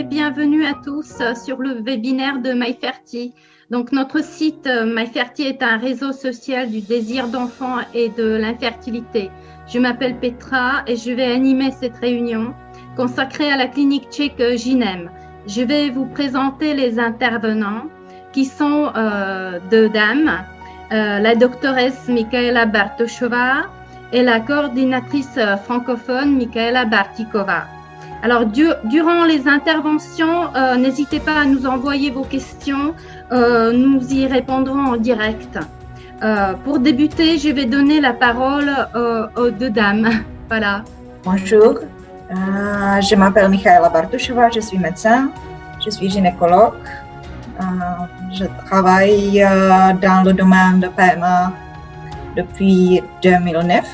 bienvenue à tous sur le webinaire de MyFerti. Donc, notre site MyFerti est un réseau social du désir d'enfant et de l'infertilité. Je m'appelle Petra et je vais animer cette réunion consacrée à la clinique tchèque Ginem. Je vais vous présenter les intervenants qui sont deux dames, la doctoresse Michaela Bartoshova et la coordinatrice francophone Michaela Bartikova. Alors, durant les interventions, n'hésitez pas à nous envoyer vos questions. Nous y répondrons en direct. Pour débuter, je vais donner la parole aux deux dames. Voilà. Bonjour, je m'appelle Michaela Bartoshova, je suis médecin, je suis gynécologue. Je travaille dans le domaine de PMA depuis 2009.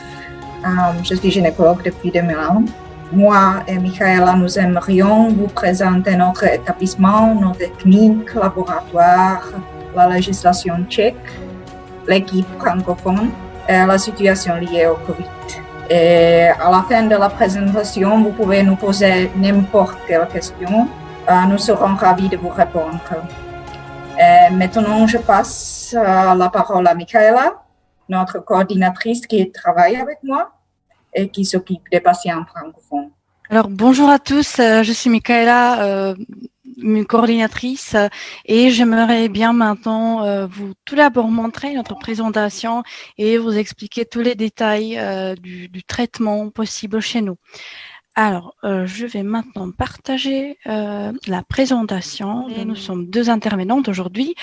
Je suis gynécologue depuis 2001. Moi et Michaela, nous aimerions vous présenter notre établissement, nos techniques, laboratoires, la législation tchèque, l'équipe francophone et la situation liée au Covid. Et à la fin de la présentation, vous pouvez nous poser n'importe quelle question. Nous serons ravis de vous répondre. Et maintenant, je passe la parole à Michaela, notre coordinatrice qui travaille avec moi et qui s'occupe des patients francophones. Alors, bonjour à tous, je suis Michaela, coordinatrice, et j'aimerais bien maintenant vous tout d'abord montrer notre présentation et vous expliquer tous les détails du traitement possible chez nous. Alors, je vais maintenant partager la présentation. Et nous sommes deux intervenantes aujourd'hui.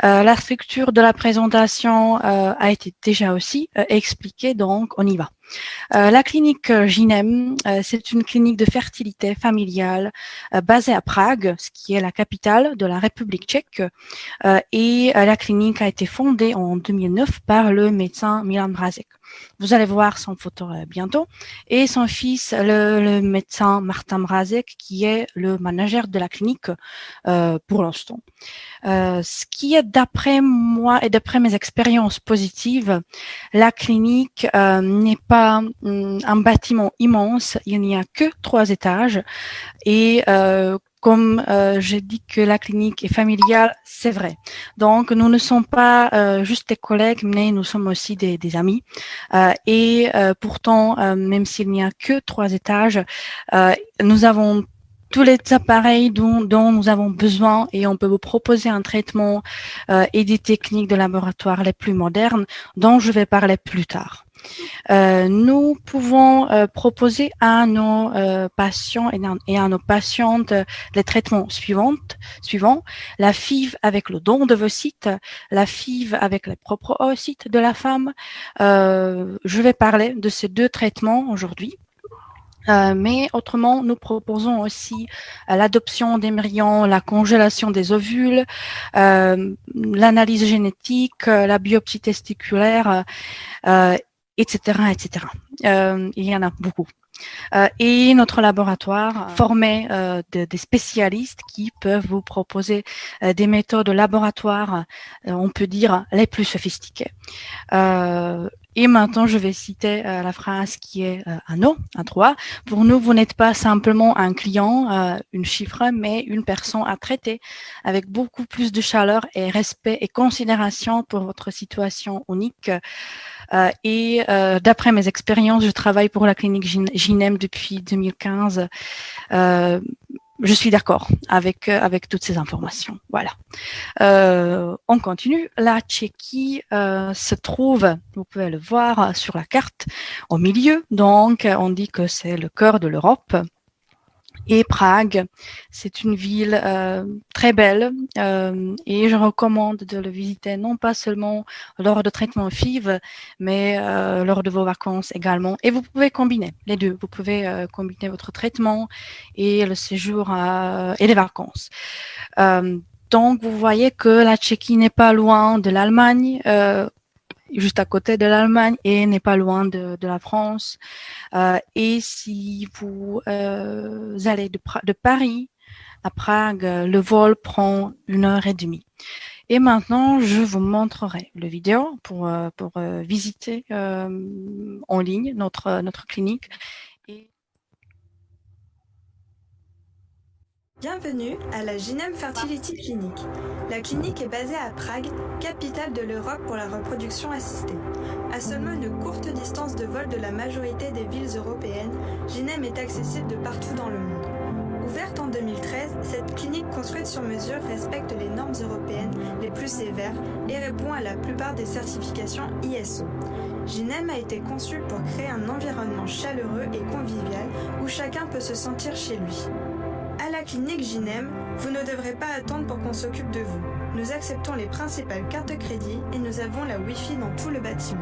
La structure de la présentation a été déjà aussi expliquée, donc on y va. La clinique Ginem, c'est une clinique de fertilité familiale basée à Prague, ce qui est la capitale de la République tchèque. Et la clinique a été fondée en 2009 par le médecin Milan Brazek. Vous allez voir son photo bientôt. Et son fils, le médecin Martin Brazek, qui est le manager de la clinique pour l'instant. Ce qui est d'après moi et d'après mes expériences positives, la clinique n'est pas un bâtiment immense, il n'y a que 3 étages et comme j'ai dit que la clinique est familiale, c'est vrai. Donc, nous ne sommes pas juste des collègues, mais nous sommes aussi des amis. Et pourtant, même s'il n'y a que 3 étages, nous avons tous les appareils dont nous avons besoin et on peut vous proposer un traitement et des techniques de laboratoire les plus modernes dont je vais parler plus tard. Nous pouvons proposer à nos patients et à nos patientes les traitements suivants, la FIV avec le don d'ovocytes, la FIV avec les propres oocytes de la femme. Je vais parler de ces 2 traitements aujourd'hui. Mais autrement, nous proposons aussi l'adoption d'embryons, la congélation des ovules, l'analyse génétique, la biopsie testiculaire, etc., etc. Il y en a beaucoup. Et notre laboratoire formé des spécialistes qui peuvent vous proposer des méthodes laboratoires, on peut dire, les plus sophistiquées. Et maintenant, je vais citer la phrase qui est un non, un 3. Pour nous, vous n'êtes pas simplement un client, une chiffre, mais une personne à traiter avec beaucoup plus de chaleur et respect et considération pour votre situation unique. Et d'après mes expériences, je travaille pour la clinique Ginem depuis 2015. Je suis d'accord avec toutes ces informations. Voilà. On continue. La Tchéquie se trouve, vous pouvez le voir sur la carte, au milieu. Donc, on dit que c'est le cœur de l'Europe. Et Prague, c'est une ville très belle et je recommande de le visiter non pas seulement lors de traitements FIV, mais lors de vos vacances également. Et vous pouvez combiner les deux. Vous pouvez combiner votre traitement et le séjour et les vacances. Donc, vous voyez que la Tchéquie n'est pas loin de l'Allemagne, juste à côté de l'Allemagne et n'est pas loin de la France. Et si vous allez de Paris à Prague, le vol prend 1h30. Et maintenant, je vous montrerai le vidéo pour visiter en ligne notre clinique. Bienvenue à la Ginem Fertility Clinic. La clinique est basée à Prague, capitale de l'Europe pour la reproduction assistée. À seulement une courte distance de vol de la majorité des villes européennes, Ginem est accessible de partout dans le monde. Ouverte en 2013, cette clinique construite sur mesure respecte les normes européennes les plus sévères et répond à la plupart des certifications ISO. Ginem a été conçue pour créer un environnement chaleureux et convivial où chacun peut se sentir chez lui. À la clinique Ginem, vous ne devrez pas attendre pour qu'on s'occupe de vous. Nous acceptons les principales cartes de crédit et nous avons la Wi-Fi dans tout le bâtiment.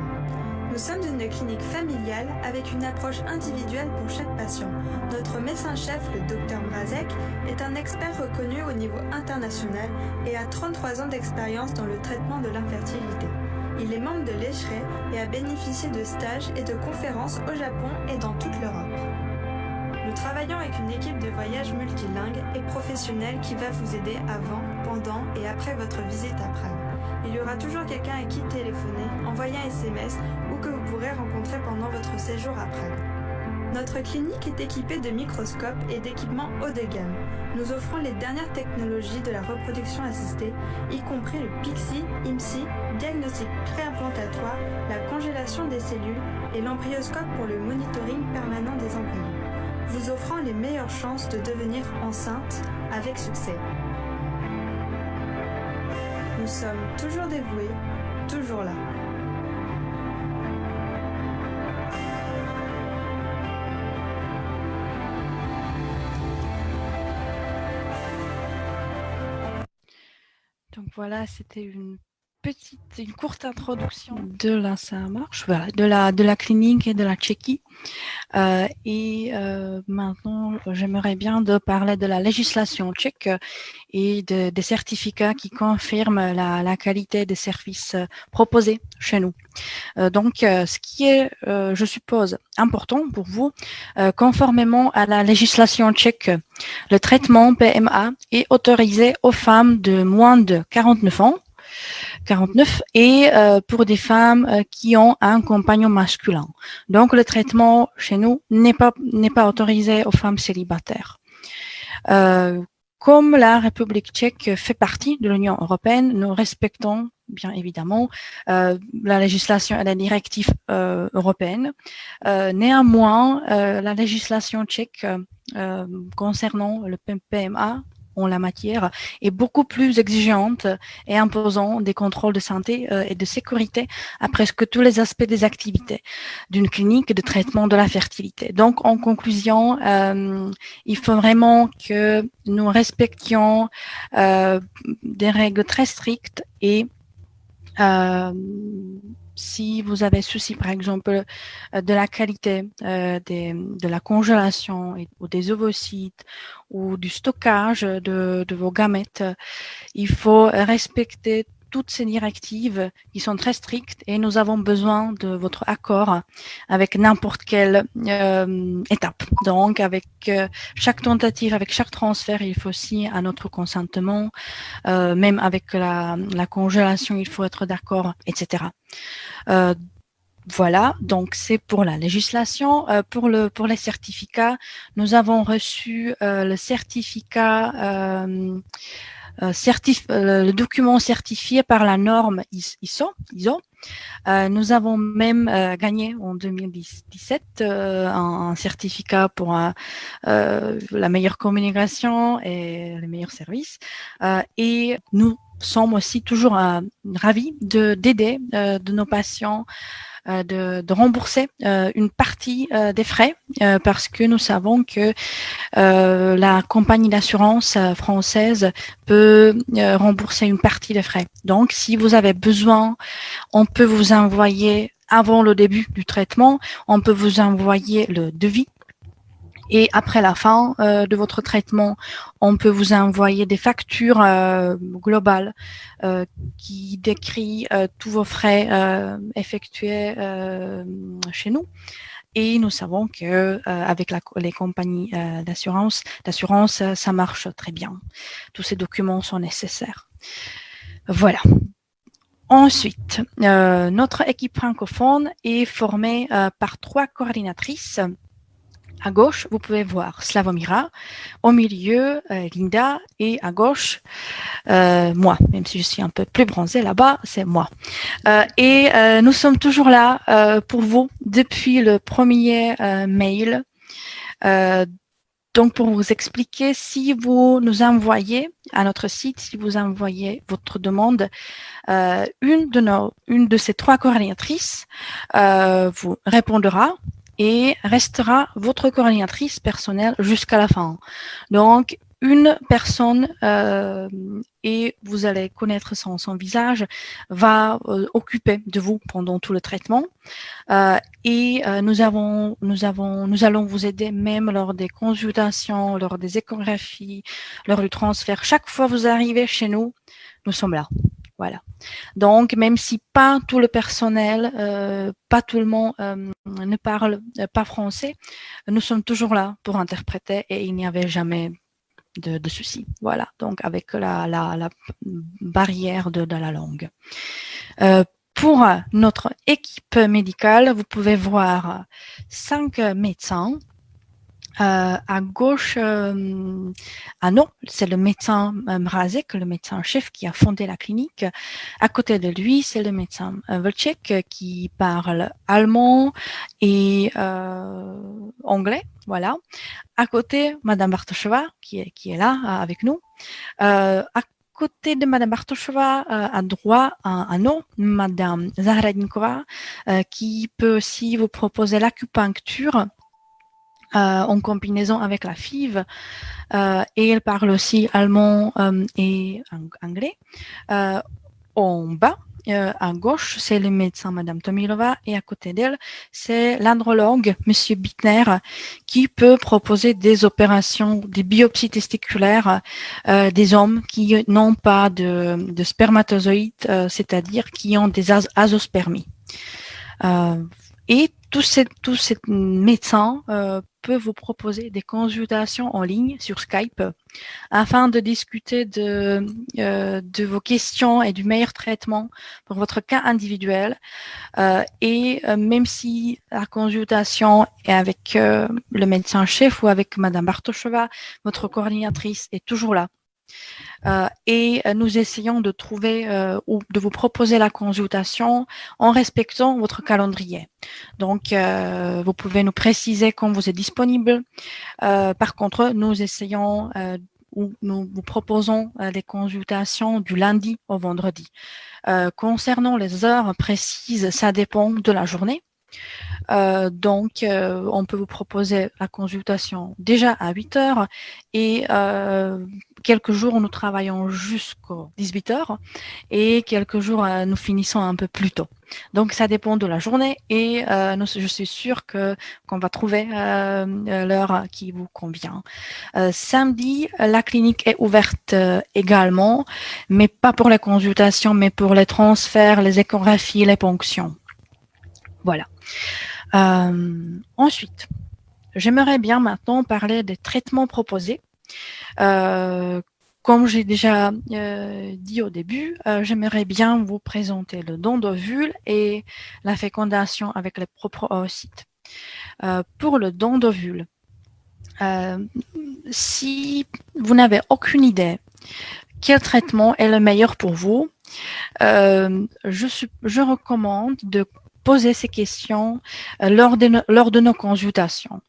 Nous sommes une clinique familiale avec une approche individuelle pour chaque patient. Notre médecin-chef, le Dr Mrazek, est un expert reconnu au niveau international et a 33 ans d'expérience dans le traitement de l'infertilité. Il est membre de l'ESHRE et a bénéficié de stages et de conférences au Japon et dans toute l'Europe. Nous travaillons avec une équipe de voyage multilingue et professionnelle qui va vous aider avant, pendant et après votre visite à Prague. Il y aura toujours quelqu'un à qui téléphoner, envoyer un SMS ou que vous pourrez rencontrer pendant votre séjour à Prague. Notre clinique est équipée de microscopes et d'équipements haut de gamme. Nous offrons les dernières technologies de la reproduction assistée, y compris le PIXI, IMSI, diagnostic préimplantatoire, la congélation des cellules et l'embryoscope pour le monitoring permanent des embryons, vous offrant les meilleures chances de devenir enceinte avec succès. Nous sommes toujours dévoués, toujours là. Donc voilà, c'était une courte introduction de la Saint-Marche, voilà, de la clinique et de la Tchéquie. Maintenant, j'aimerais bien de parler de la législation tchèque et des certificats qui confirment la qualité des services proposés chez nous. Ce qui est, je suppose, important pour vous, conformément à la législation tchèque, le traitement PMA est autorisé aux femmes de moins de 49 ans, et pour des femmes qui ont un compagnon masculin. Donc, le traitement chez nous n'est pas autorisé aux femmes célibataires. Comme la République tchèque fait partie de l'Union européenne, nous respectons bien évidemment la législation et la directive européenne. Néanmoins, la législation tchèque concernant le PMA en la matière est beaucoup plus exigeante et imposant des contrôles de santé et de sécurité à presque tous les aspects des activités d'une clinique de traitement de la fertilité. Donc, en conclusion, il faut vraiment que nous respections des règles très strictes et si vous avez souci, par exemple, de la qualité de la congélation ou des ovocytes ou du stockage de vos gamètes, il faut respecter toutes ces directives qui sont très strictes et nous avons besoin de votre accord avec n'importe quelle étape. Donc, avec chaque tentative, avec chaque transfert, il faut aussi un autre consentement. Même avec la congélation, il faut être d'accord, etc. Voilà, donc c'est pour la législation. Pour les certificats, nous avons reçu le certificat le document certifié par la norme ISO. Nous avons même gagné en 2017 un certificat pour la meilleure communication et les meilleurs services. Et nous sommes aussi toujours ravis d'aider de nos patients de rembourser une partie des frais parce que nous savons que la compagnie d'assurance française peut rembourser une partie des frais. Donc, si vous avez besoin, on peut vous envoyer, avant le début du traitement, on peut vous envoyer le devis. Et après la fin de votre traitement, on peut vous envoyer des factures globales qui décrit tous vos frais effectués chez nous. Et nous savons que avec les compagnies d'assurance, ça marche très bien. Tous ces documents sont nécessaires. Voilà. Ensuite, notre équipe francophone est formée par 3 coordinatrices À gauche, vous pouvez voir Slavomira, au milieu, Linda, et à gauche, moi, même si je suis un peu plus bronzée là-bas, c'est moi. Et nous sommes toujours là pour vous depuis le premier mail. Donc, pour vous expliquer, si vous nous envoyez à notre site, si vous envoyez votre demande, une de ces 3 coordinatrices vous répondra et restera votre coordinatrice personnelle jusqu'à la fin. Donc, une personne, et vous allez connaître son visage, va occuper de vous pendant tout le traitement. Nous allons vous aider même lors des consultations, lors des échographies, lors du transfert. Chaque fois que vous arrivez chez nous, nous sommes là. Voilà. Donc, même si pas tout le personnel, pas tout le monde ne parle pas français, nous sommes toujours là pour interpréter et il n'y avait jamais de soucis. Voilà. Donc, avec la barrière de la langue. Pour notre équipe médicale, vous pouvez voir 5 médecins. À gauche, non, c'est le médecin Mrazek, le médecin chef qui a fondé la clinique. À côté de lui, c'est le médecin Volchek qui parle allemand et anglais. Voilà. À côté, Madame Bartosheva qui est là avec nous. À côté de Madame Bartosheva, à droite, un nom, Madame Zahradnikova, qui peut aussi vous proposer l'acupuncture en combinaison avec la FIV, et elle parle aussi allemand et anglais. En bas, à gauche, c'est le médecin Madame Tomilova et à côté d'elle, c'est l'andrologue Monsieur Bittner qui peut proposer des opérations, des biopsies testiculaires des hommes qui n'ont pas de spermatozoïdes, c'est-à-dire qui ont des azoospermies. Et tous ces médecins peuvent vous proposer des consultations en ligne sur Skype afin de discuter de vos questions et du meilleur traitement pour votre cas individuel. Même si la consultation est avec le médecin-chef ou avec Madame Bartosheva, votre coordinatrice est toujours là. Nous essayons de trouver ou de vous proposer la consultation en respectant votre calendrier. Donc, vous pouvez nous préciser quand vous êtes disponible. Par contre, nous essayons ou nous vous proposons des consultations du lundi au vendredi. Concernant les heures précises, ça dépend de la journée. On peut vous proposer la consultation déjà à 8 heures et quelques jours nous travaillons jusqu'aux 18 heures et quelques jours nous finissons un peu plus tôt. Donc ça dépend de la journée et je suis sûre qu'on va trouver l'heure qui vous convient. Samedi, la clinique est ouverte également, mais pas pour les consultations, mais pour les transferts, les échographies, les ponctions. Voilà. Ensuite, j'aimerais bien maintenant parler des traitements proposés. Comme j'ai déjà dit au début, j'aimerais bien vous présenter le don d'ovule et la fécondation avec les propres oocytes. Pour le don d'ovule, si vous n'avez aucune idée quel traitement est le meilleur pour vous, je recommande de poser ces questions lors de nos consultations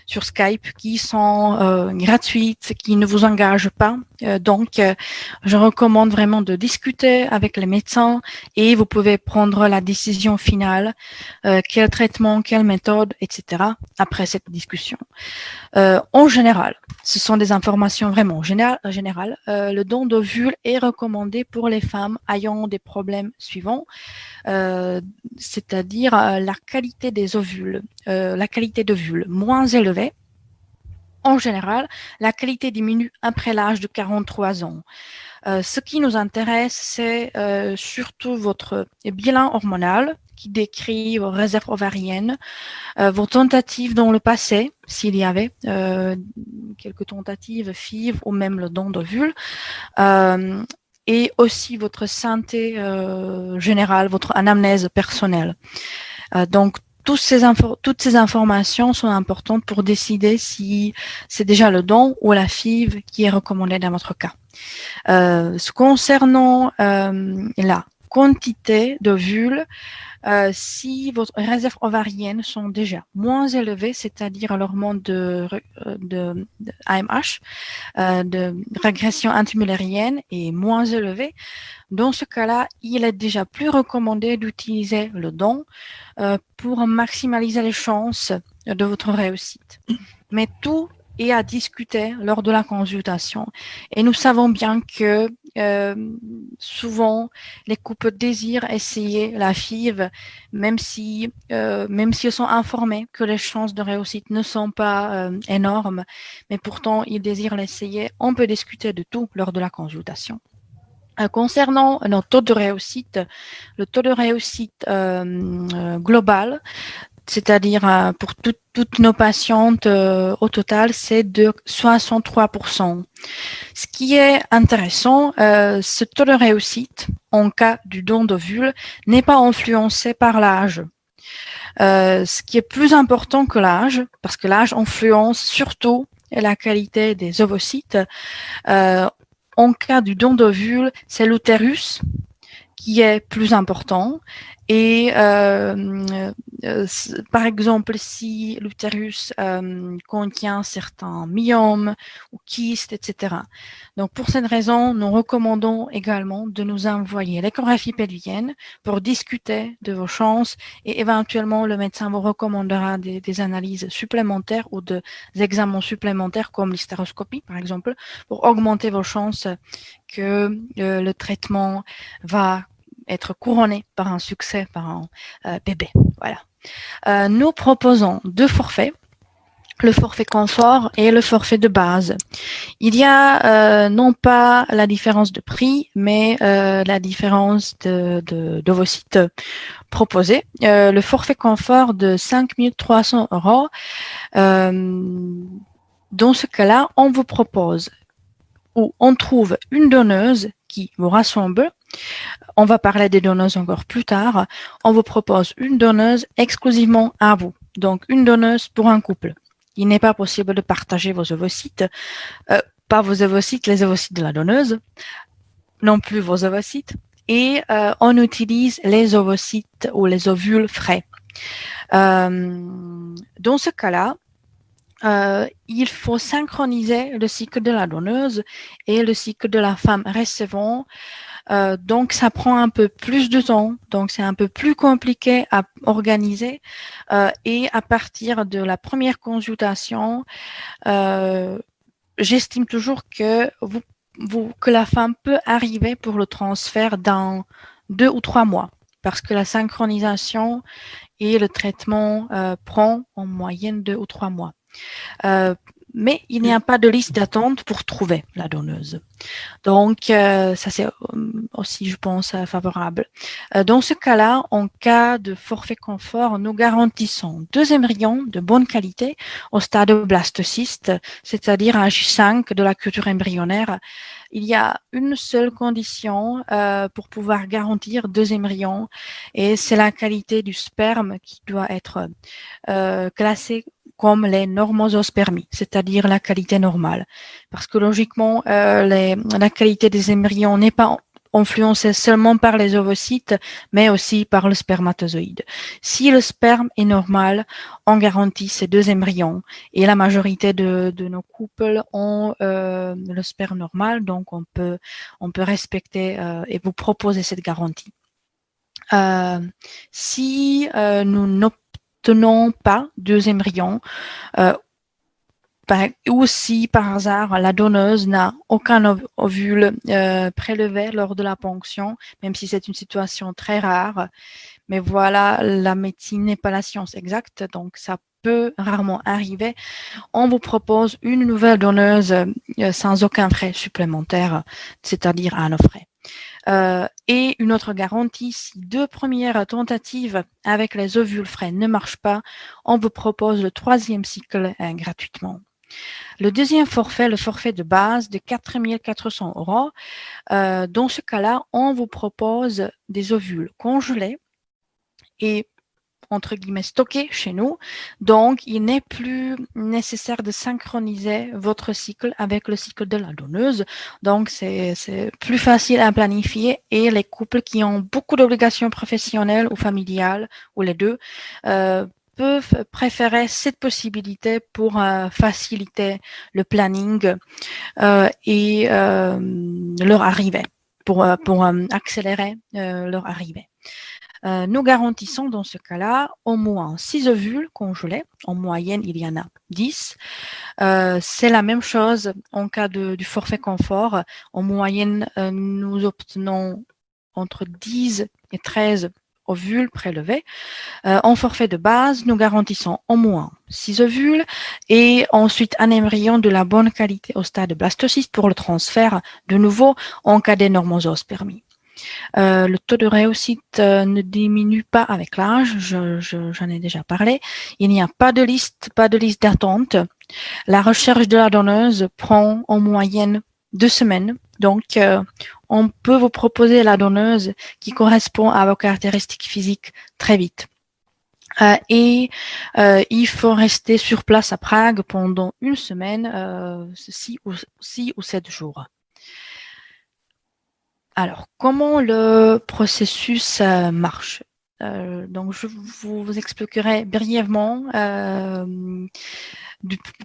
sur Skype qui sont gratuites, qui ne vous engagent pas. Je recommande vraiment de discuter avec les médecins et vous pouvez prendre la décision finale, quel traitement, quelle méthode, etc. après cette discussion. En général, ce sont des informations vraiment générales. Le don d'ovule est recommandé pour les femmes ayant des problèmes suivants, c'est-à-dire la qualité des ovules, la qualité d'ovule moins élevée. En général, la qualité diminue après l'âge de 43 ans. Ce qui nous intéresse, c'est surtout votre bilan hormonal qui décrit vos réserves ovariennes, vos tentatives dans le passé, s'il y avait quelques tentatives FIV ou même le don d'ovule, et aussi votre santé générale, votre anamnèse personnelle. Donc, toutes ces informations sont importantes pour décider si c'est déjà le don ou la FIV qui est recommandé dans votre cas. Concernant la quantité d'ovules, si votre réserve ovarienne sont déjà moins élevées, c'est-à-dire leur manque de AMH, de régression intramullérienne est moins élevé, dans ce cas-là, il est déjà plus recommandé d'utiliser le don pour maximaliser les chances de votre réussite. Mais tout est à discuter lors de la consultation. Et nous savons bien que souvent, les couples désirent essayer la FIV, même si ils sont informés que les chances de réussite ne sont pas énormes, mais pourtant ils désirent l'essayer. On peut discuter de tout lors de la consultation. Concernant notre taux de réussite, le taux de réussite global, c'est-à-dire pour toutes nos patientes au total, c'est de 63%. Ce qui est intéressant, ce taux de réussite en cas du don d'ovule n'est pas influencé par l'âge. Ce qui est plus important que l'âge, parce que l'âge influence surtout la qualité des ovocytes. En cas du don d'ovule, c'est l'utérus qui est plus important. Et par exemple, si l'utérus contient certains myomes ou kystes, etc. Donc, pour cette raison, nous recommandons également de nous envoyer l'échographie pelvienne pour discuter de vos chances et éventuellement, le médecin vous recommandera des analyses supplémentaires ou des examens supplémentaires comme l'hystéroscopie, par exemple, pour augmenter vos chances que le traitement va être couronné par un succès, par un bébé. Voilà. Nous proposons deux forfaits, le forfait confort et le forfait de base. Il y a non pas la différence de prix, mais la différence d'ovocytes proposés. Le forfait confort de 5 300 €. Dans ce cas-là, on vous propose ou on trouve une donneuse qui vous rassemble. On va parler des donneuses encore plus tard. On vous propose une donneuse exclusivement à vous. Donc, une donneuse pour un couple. Il n'est pas possible de partager vos ovocytes. Pas vos ovocytes, les ovocytes de la donneuse. Non plus vos ovocytes. Et on utilise les ovocytes ou les ovules frais. Dans ce cas-là, il faut synchroniser le cycle de la donneuse et le cycle de la femme recevant. Donc, ça prend un peu plus de temps. Donc, c'est un peu plus compliqué à organiser. Et à partir de la première consultation, j'estime toujours que la femme peut arriver pour le transfert dans 2 ou 3 mois. Parce que la synchronisation et le traitement prend en moyenne 2 ou 3 mois. Mais il n'y a pas de liste d'attente pour trouver la donneuse. Donc, ça c'est aussi, je pense, favorable. Dans ce cas-là, en cas de forfait confort, nous garantissons 2 embryons de bonne qualité au stade blastocyste, c'est-à-dire à J5 de la culture embryonnaire. Il y a une seule condition pour pouvoir garantir 2 embryons et c'est la qualité du sperme qui doit être classée comme les normosospermies, c'est-à-dire la qualité normale. Parce que logiquement, la qualité des embryons n'est pas influencée seulement par les ovocytes, mais aussi par le spermatozoïde. Si le sperme est normal, on garantit ces 2 embryons. Et la majorité de nos couples ont le sperme normal, donc on peut respecter et vous proposer cette garantie. Si nous n'obtenons pas 2 embryons, ou si par hasard la donneuse n'a aucun ovule prélevé lors de la ponction, même si c'est une situation très rare. Mais voilà, la médecine n'est pas la science exacte, donc ça peut rarement arriver. On vous propose une nouvelle donneuse sans aucun frais supplémentaire, c'est-à-dire à nos frais. Et une autre garantie, si 2 premières tentatives avec les ovules frais ne marchent pas, on vous propose le 3e cycle gratuitement. Le deuxième forfait, le forfait de base de 4 400 €. Dans ce cas-là, on vous propose des ovules congelés et entre guillemets, stockés chez nous. Donc, il n'est plus nécessaire de synchroniser votre cycle avec le cycle de la donneuse. Donc, c'est plus facile à planifier et les couples qui ont beaucoup d'obligations professionnelles ou familiales, ou les deux, peuvent préférer cette possibilité pour faciliter le planning et leur arrivée, pour accélérer leur arrivée. Nous garantissons dans ce cas-là au moins 6 ovules congelés. En moyenne, il y en a 10. C'est la même chose en cas du forfait confort. En moyenne, nous obtenons entre 10 et 13 ovules prélevés. En forfait de base, nous garantissons au moins 6 ovules et ensuite un embryon de la bonne qualité au stade blastocyste pour le transfert de nouveau en cas d'énormosospermie. Le taux de réussite ne diminue pas avec l'âge, j'en ai déjà parlé. Il n'y a pas de liste d'attente. La recherche de la donneuse prend en moyenne 2 semaines. Donc, on peut vous proposer la donneuse qui correspond à vos caractéristiques physiques très vite. Il faut rester sur place à Prague pendant 1 semaine, 6 ou 7 jours. Alors, comment le processus marche? Donc, je vous expliquerai brièvement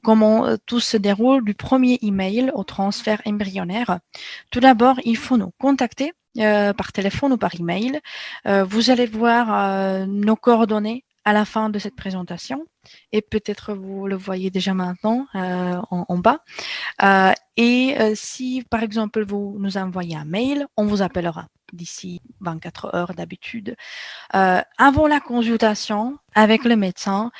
comment tout se déroule du premier email au transfert embryonnaire. Tout d'abord, il faut nous contacter par téléphone ou par email. Vous allez voir nos coordonnées à la fin de cette présentation et peut-être vous le voyez déjà maintenant en bas. Si, par exemple, vous nous envoyez un mail, on vous appellera d'ici 24 heures d'habitude. Avant la consultation avec le médecin,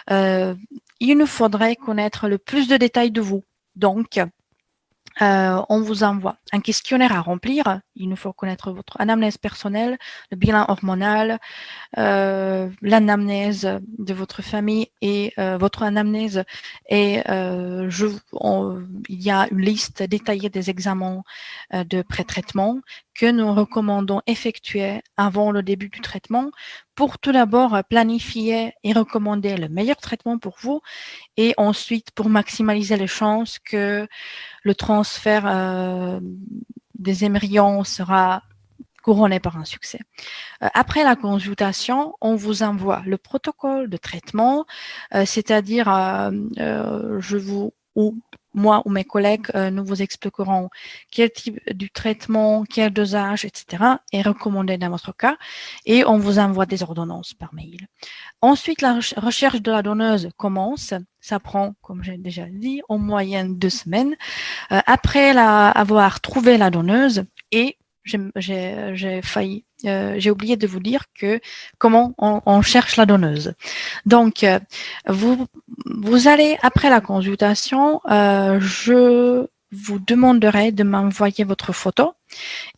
il nous faudrait connaître le plus de détails de vous. Donc, on vous envoie un questionnaire à remplir. Il nous faut connaître votre anamnèse personnelle, le bilan hormonal, l'anamnèse de votre famille et votre anamnèse. Et il y a une liste détaillée des examens de pré-traitement que nous recommandons effectuer avant le début du traitement pour tout d'abord planifier et recommander le meilleur traitement pour vous et ensuite pour maximaliser les chances que le transfert des embryons sera couronné par un succès. Après la consultation, on vous envoie le protocole de traitement, c'est-à-dire moi ou mes collègues, nous vous expliquerons quel type de traitement, quel dosage, etc. est recommandé dans votre cas et on vous envoie des ordonnances par mail. Ensuite, la recherche de la donneuse commence. Ça prend, comme j'ai déjà dit, en moyenne 2 semaines. Après avoir trouvé la donneuse et j'ai oublié de vous dire comment on cherche la donneuse. Donc, vous allez, après la consultation, je vous demanderai de m'envoyer votre photo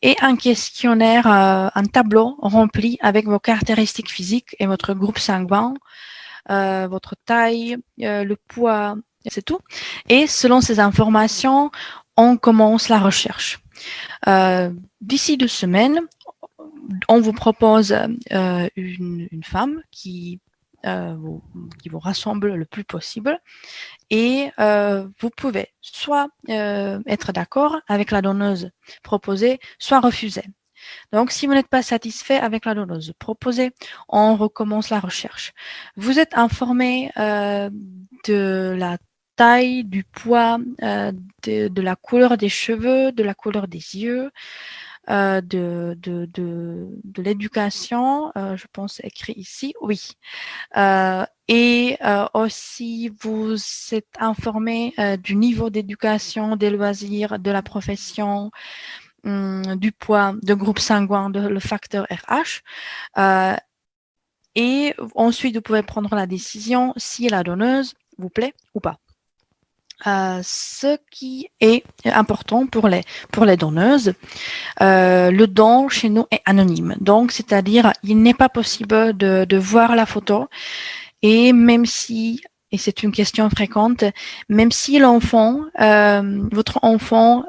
et un questionnaire, un tableau rempli avec vos caractéristiques physiques et votre groupe sanguin, votre taille, le poids, c'est tout. Et selon ces informations, on commence la recherche. D'ici 2 semaines, on vous propose une femme qui vous rassemble le plus possible et vous pouvez soit être d'accord avec la donneuse proposée, soit refuser. Donc, si vous n'êtes pas satisfait avec la donneuse proposée, on recommence la recherche. Vous êtes informé de la taille, du poids, de la couleur des cheveux, de la couleur des yeux, de l'éducation, je pense écrit ici, oui. Et aussi, vous êtes informé du niveau d'éducation, des loisirs, de la profession, du poids, de groupe sanguin, le facteur RH. Et ensuite, vous pouvez prendre la décision si la donneuse vous plaît ou pas. Ce qui est important pour les donneuses, le don chez nous est anonyme. Donc, c'est-à-dire, il n'est pas possible de voir la photo et même si, et c'est une question fréquente, même si l'enfant, votre enfant,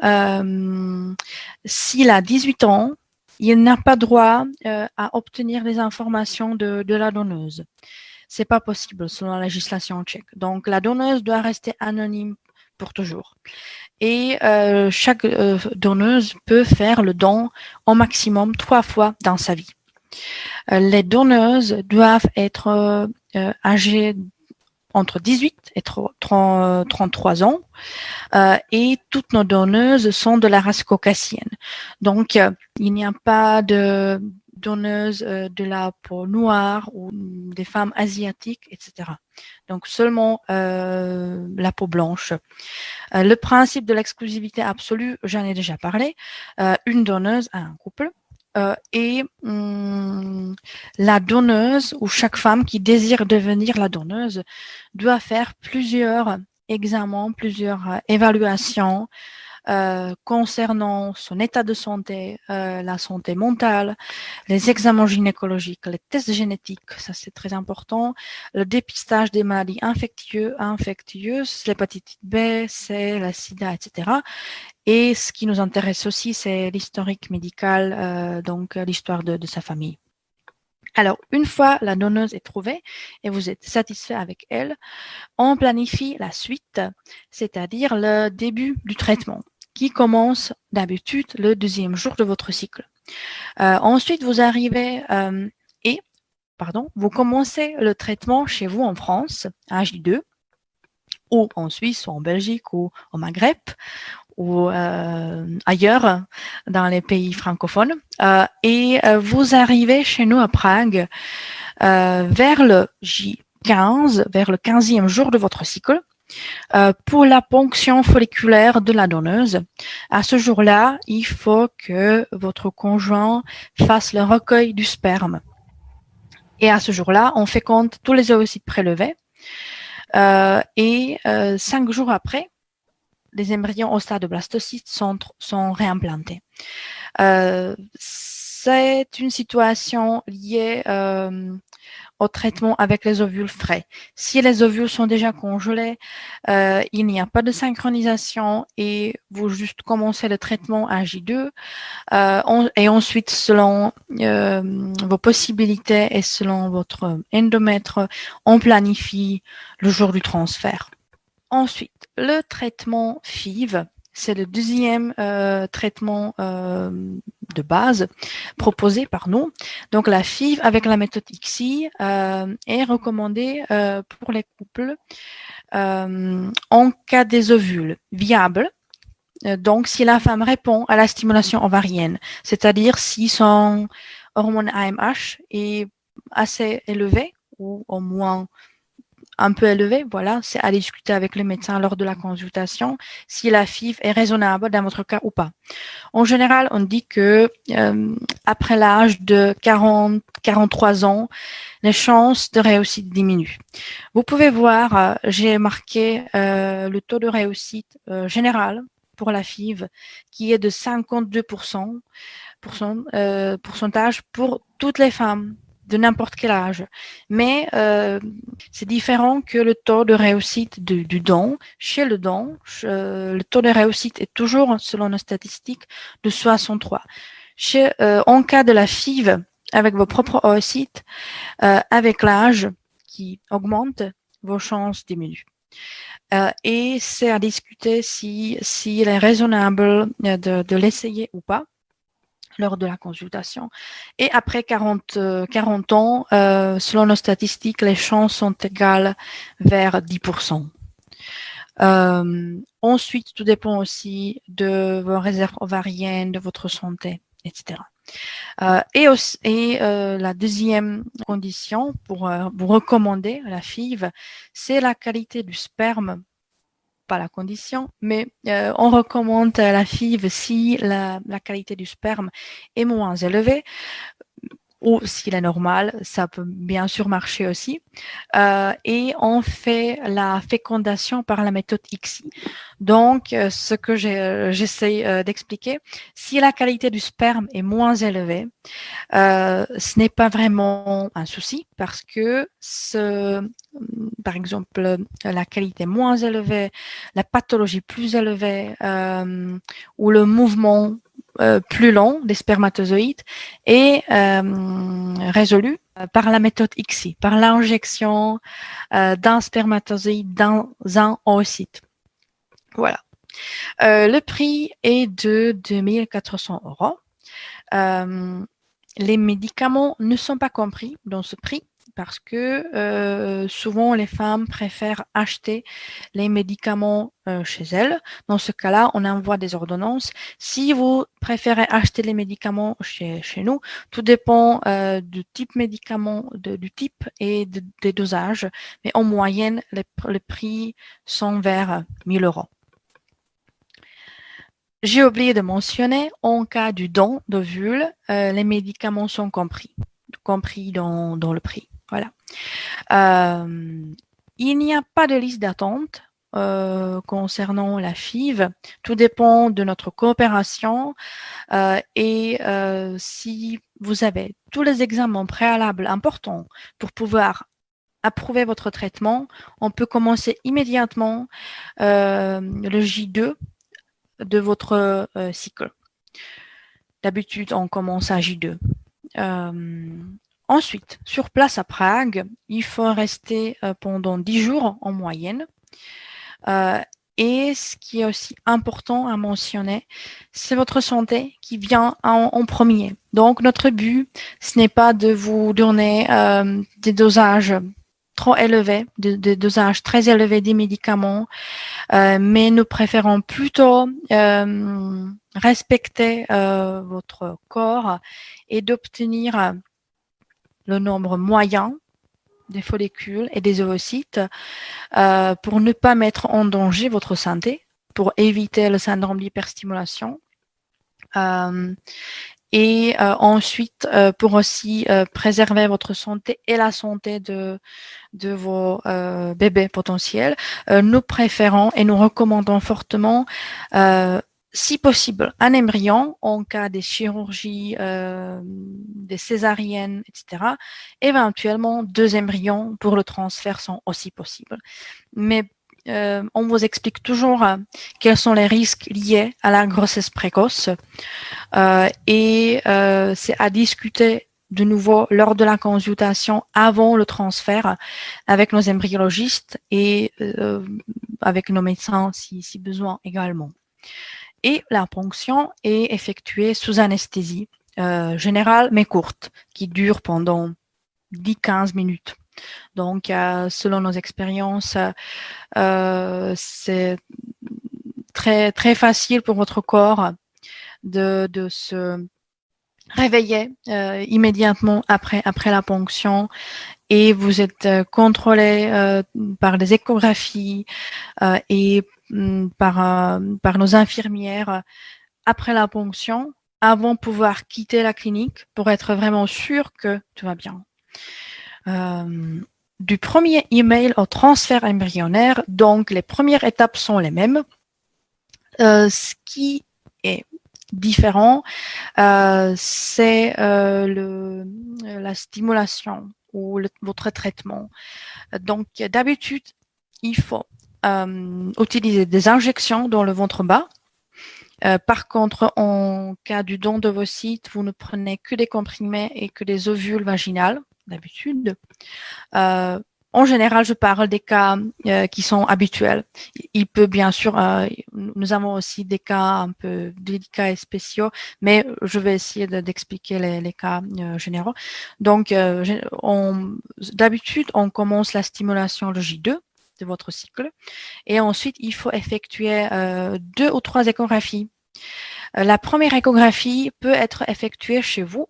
s'il a 18 ans, il n'a pas droit à obtenir les informations de la donneuse. C'est pas possible selon la législation tchèque. Donc, la donneuse doit rester anonyme pour toujours. Et chaque donneuse peut faire le don au maximum 3 fois dans sa vie. Les donneuses doivent être âgées entre 18 et 33 ans et toutes nos donneuses sont de la race caucasienne. Donc, il n'y a pas de donneuses de la peau noire ou des femmes asiatiques, etc. Donc, seulement la peau blanche. Le principe de l'exclusivité absolue, j'en ai déjà parlé. Une donneuse à un couple. Et la donneuse ou chaque femme qui désire devenir la donneuse doit faire plusieurs examens, plusieurs évaluations concernant son état de santé, la santé mentale, les examens gynécologiques, les tests génétiques, ça c'est très important, le dépistage des maladies infectieuses, l'hépatite B, C, la sida, etc. Et ce qui nous intéresse aussi, c'est l'historique médical, donc l'histoire de sa famille. Alors, une fois la donneuse est trouvée et vous êtes satisfait avec elle, on planifie la suite, c'est-à-dire le début du traitement, qui commence d'habitude le 2e jour de votre cycle. Ensuite, vous arrivez vous commencez le traitement chez vous en France, à J2, ou en Suisse, ou en Belgique, ou au Maghreb, ou ailleurs dans les pays francophones. Et vous arrivez chez nous à Prague vers le J15, vers le 15e jour de votre cycle, pour la ponction folliculaire de la donneuse. À ce jour-là, il faut que votre conjoint fasse le recueil du sperme. Et à ce jour-là, on féconde tous les ovocytes prélevés. Et 5 jours après, les embryons au stade de blastocyste sont réimplantés. C'est une situation liée au traitement avec les ovules frais. Si les ovules sont déjà congelés, il n'y a pas de synchronisation et vous juste commencez le traitement à J2 et ensuite, selon vos possibilités et selon votre endomètre, on planifie le jour du transfert. Ensuite, le traitement FIV, c'est le 2e traitement de base proposé par nous. Donc, la FIV avec la méthode ICSI est recommandée pour les couples en cas des ovules viables. Donc, si la femme répond à la stimulation ovarienne, c'est-à-dire si son hormone AMH est assez élevé ou au moins un peu élevé, voilà, c'est à discuter avec le médecin lors de la consultation si la FIV est raisonnable dans votre cas ou pas. En général, on dit que après l'âge de 43 ans, les chances de réussite diminuent. Vous pouvez voir, j'ai marqué le taux de réussite général pour la FIV qui est de 52% pourcentage pour toutes les femmes de n'importe quel âge. Mais c'est différent que le taux de réussite du don. Chez le don, le taux de réussite est toujours, selon nos statistiques, de 63. En cas de la FIV, avec vos propres oocytes, avec l'âge qui augmente, vos chances diminuent. Et c'est à discuter s'il est raisonnable de l'essayer ou pas lors de la consultation. Et après 40 ans, selon nos statistiques, les chances sont égales vers 10%. Ensuite, tout dépend aussi de vos réserves ovariennes, de votre santé, etc. Et la deuxième condition pour vous recommander la FIV, c'est la qualité du sperme. Pas la condition, mais on recommande la FIV si la qualité du sperme est moins élevée ou s'il est normal, ça peut bien sûr marcher aussi. Et on fait la fécondation par la méthode ICSI. Donc, ce que j'essaie d'expliquer, si la qualité du sperme est moins élevée, ce n'est pas vraiment un souci parce que par exemple, la qualité moins élevée, la pathologie plus élevée ou le mouvement plus long des spermatozoïdes est résolu par la méthode ICSI, par l'injection d'un spermatozoïde dans un oocyte. Voilà. Le prix est de 2 400 €. Les médicaments ne sont pas compris dans ce prix parce que souvent les femmes préfèrent acheter les médicaments chez elles. Dans ce cas-là, on envoie des ordonnances. Si vous préférez acheter les médicaments chez nous, tout dépend du type médicament, du type et des dosages. Mais en moyenne, les prix sont vers 1 000 €. J'ai oublié de mentionner, en cas du don d'ovules, les médicaments sont compris dans le prix. Voilà. Il n'y a pas de liste d'attente concernant la FIV. Tout dépend de notre coopération et si vous avez tous les examens préalables importants pour pouvoir approuver votre traitement, on peut commencer immédiatement le J2 de votre cycle. D'habitude, on commence à J2. Ensuite, sur place à Prague, il faut rester pendant 10 jours en moyenne. Et ce qui est aussi important à mentionner, c'est votre santé qui vient en premier. Donc, notre but, ce n'est pas de vous donner des dosages trop élevés, des dosages très élevés des médicaments, mais nous préférons plutôt respecter votre corps et d'obtenir le nombre moyen des follicules et des oocytes pour ne pas mettre en danger votre santé, pour éviter le syndrome d'hyperstimulation. Et ensuite, pour aussi préserver votre santé et la santé de vos bébés potentiels, nous préférons et nous recommandons fortement, si possible, un embryon en cas des chirurgies, des césariennes, etc. Éventuellement, 2 embryons pour le transfert sont aussi possibles. Mais on vous explique toujours quels sont les risques liés à la grossesse précoce et c'est à discuter de nouveau lors de la consultation avant le transfert avec nos embryologistes et avec nos médecins si besoin également. Et la ponction est effectuée sous anesthésie générale mais courte qui dure pendant 10-15 minutes. Donc, selon nos expériences, c'est très, très facile pour votre corps de se réveiller immédiatement après la ponction et vous êtes contrôlé par des échographies et par nos infirmières après la ponction avant de pouvoir quitter la clinique pour être vraiment sûr que tout va bien. Du premier email au transfert embryonnaire, donc les premières étapes sont les mêmes. Ce qui est différent, c'est la stimulation ou votre traitement. Donc d'habitude, il faut utiliser des injections dans le ventre bas. Par contre, en cas du don d'ovocytes, vous ne prenez que des comprimés et que des ovules vaginales, d'habitude. En général, je parle des cas qui sont habituels. Il peut bien sûr, nous avons aussi des cas un peu délicats et spéciaux, mais je vais essayer d'expliquer les cas généraux. Donc, d'habitude, on commence la stimulation le J2 de votre cycle et ensuite, il faut effectuer 2 ou 3 échographies. La première échographie peut être effectuée chez vous.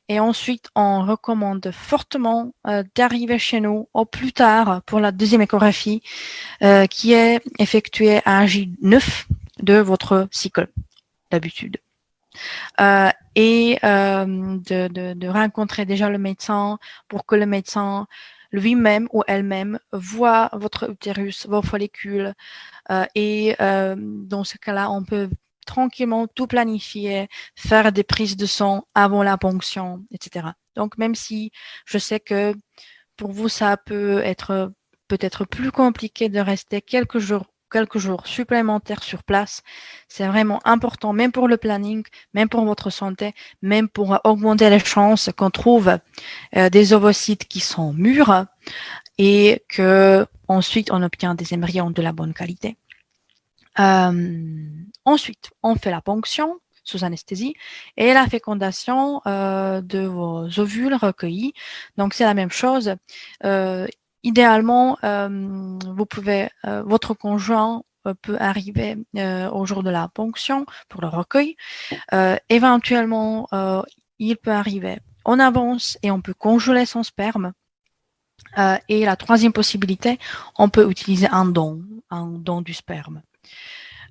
Et ensuite, on recommande fortement d'arriver chez nous au plus tard pour la deuxième échographie qui est effectuée à J9 de votre cycle, d'habitude. Et de rencontrer déjà le médecin pour que le médecin lui-même ou elle-même voit votre utérus, vos follicules. Et dans ce cas-là, on peut tranquillement tout planifier, faire des prises de sang avant la ponction, etc. Donc, même si je sais que pour vous, ça peut être peut-être plus compliqué de rester quelques quelques jours supplémentaires sur place. C'est vraiment important, même pour le planning, même pour votre santé, même pour augmenter les chances qu'on trouve des ovocytes qui sont mûrs et que ensuite on obtient des embryons de la bonne qualité. Ensuite, on fait la ponction sous anesthésie et la fécondation de vos ovules recueillis. Donc, c'est la même chose. Idéalement, vous pouvez, votre conjoint peut arriver au jour de la ponction pour le recueil. Éventuellement, il peut arriver en avance et on peut congeler son sperme. Et la troisième possibilité, on peut utiliser un don du sperme.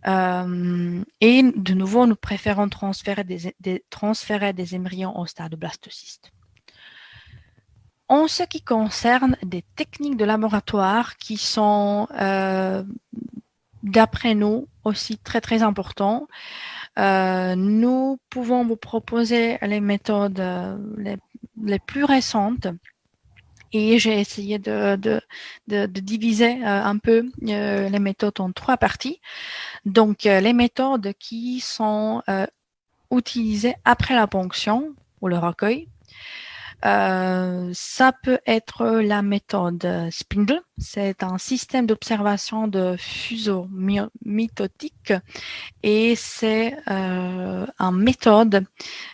Et de nouveau, nous préférons transférer des embryons au stade de blastocyste. En ce qui concerne des techniques de laboratoire qui sont, d'après nous, aussi très très importants, nous pouvons vous proposer les méthodes les plus récentes. Et j'ai essayé de diviser un peu les méthodes en 3 parties. Donc, les méthodes qui sont utilisées après la ponction ou le recueil. Ça peut être la méthode Spindle. C'est un système d'observation de fuseau mitotique et c'est une méthode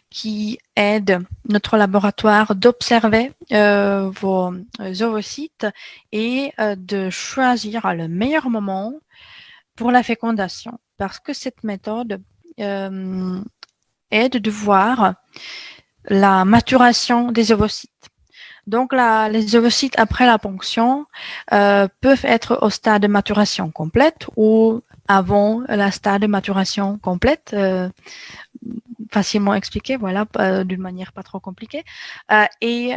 qui aide notre laboratoire d'observer vos ovocytes et de choisir le meilleur moment pour la fécondation. Parce que cette méthode aide de voir la maturation des ovocytes. Donc, les ovocytes après la ponction peuvent être au stade de maturation complète ou avant la stade de maturation complète, facilement expliqué, voilà, d'une manière pas trop compliquée. Et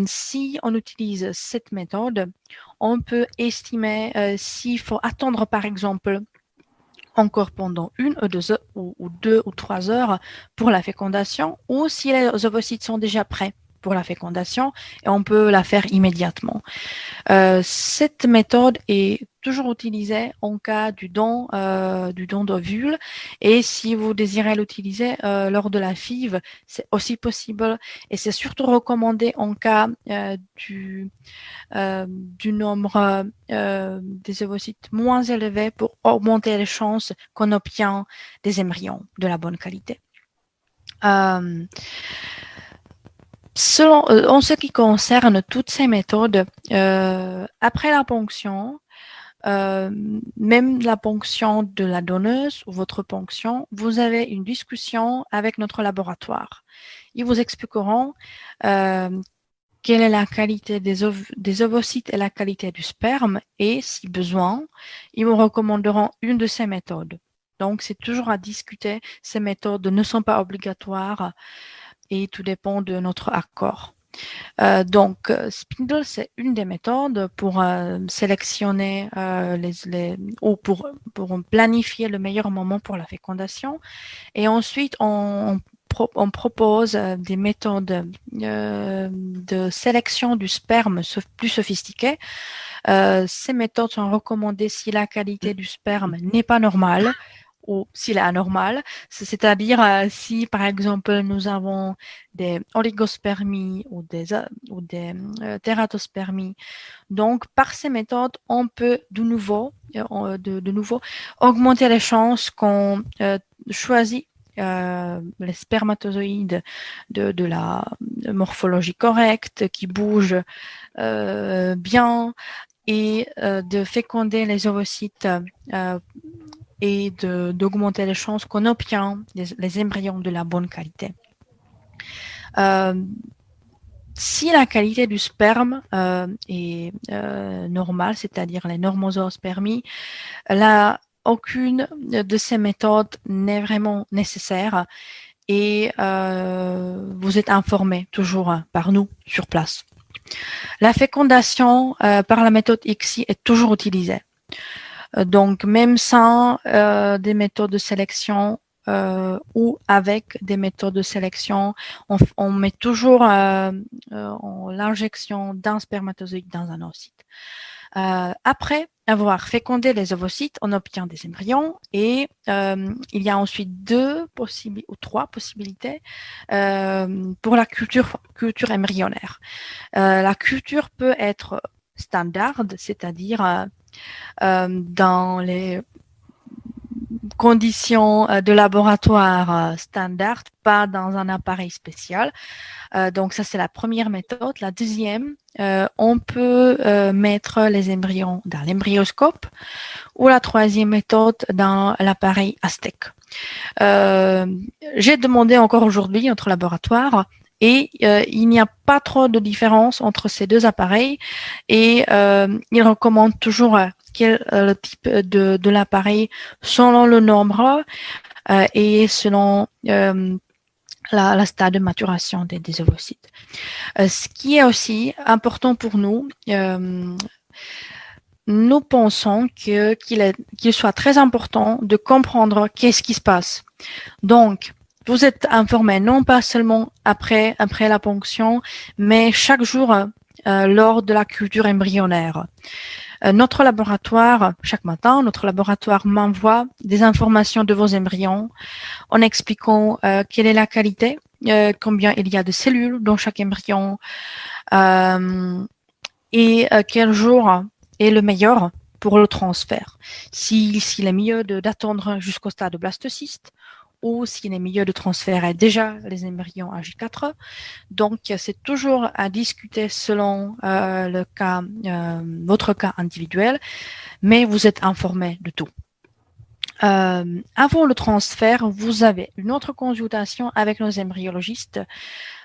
si on utilise cette méthode, on peut estimer s'il faut attendre, par exemple, encore pendant 1 ou 2 ou 3 heures pour la fécondation, ou si les ovocytes sont déjà prêts pour la fécondation, et on peut la faire immédiatement. Cette méthode est toujours utilisée en cas du don d'ovules, et si vous désirez l'utiliser lors de la FIV, c'est aussi possible, et c'est surtout recommandé en cas du nombre des ovocytes moins élevé pour augmenter les chances qu'on obtient des embryons de la bonne qualité. En ce qui concerne toutes ces méthodes, après la ponction, même la ponction de la donneuse ou votre ponction, vous avez une discussion avec notre laboratoire. Ils vous expliqueront quelle est la qualité des ovocytes et la qualité du sperme, et si besoin, ils vous recommanderont une de ces méthodes. Donc, c'est toujours à discuter. Ces méthodes ne sont pas obligatoires et tout dépend de notre accord. Donc, Spindle, c'est une des méthodes pour sélectionner ou pour planifier le meilleur moment pour la fécondation. Et ensuite, on propose des méthodes de sélection du sperme plus sophistiquées. Ces méthodes sont recommandées si la qualité du sperme n'est pas normale ou s'il est anormal, c'est-à-dire si par exemple nous avons des oligospermies ou des tératospermies. Donc par ces méthodes, on peut de nouveau augmenter les chances qu'on choisit les spermatozoïdes de la morphologie correcte, qui bougent bien, et de féconder les ovocytes et d'augmenter les chances qu'on obtient les embryons de la bonne qualité. Si la qualité du sperme est normale, c'est-à-dire les normozoospermies, aucune de ces méthodes n'est vraiment nécessaire et vous êtes informé toujours par nous sur place. La fécondation par la méthode ICSI est toujours utilisée. Donc, même sans des méthodes de sélection ou avec des méthodes de sélection, on met toujours l'injection d'un spermatozoïde dans un ovocyte. Après avoir fécondé les ovocytes, on obtient des embryons et il y a ensuite trois possibilités pour la culture embryonnaire. La culture peut être standard, c'est-à-dire dans les conditions de laboratoire standard, pas dans un appareil spécial. Donc ça, c'est la première méthode. La deuxième, on peut mettre les embryons dans l'embryoscope, ou la troisième méthode dans l'appareil Aztec. J'ai demandé encore aujourd'hui notre laboratoire et il n'y a pas trop de différence entre ces deux appareils et ils recommandent toujours le type de l'appareil selon le nombre et selon la stade de maturation des ovocytes. Ce qui est aussi important pour nous, nous pensons qu'il soit très important de comprendre qu'est-ce qui se passe. Donc, vous êtes informé non pas seulement après la ponction, mais chaque jour lors de la culture embryonnaire. Notre laboratoire, chaque matin, m'envoie des informations de vos embryons en expliquant quelle est la qualité, combien il y a de cellules dans chaque embryon et quel jour est le meilleur pour le transfert. S'il est mieux d'attendre jusqu'au stade de blastocyste ou s'il est mieux de transférer déjà les embryons à J4. Donc, c'est toujours à discuter selon votre cas individuel, mais vous êtes informé de tout. Avant le transfert, vous avez une autre consultation avec nos embryologistes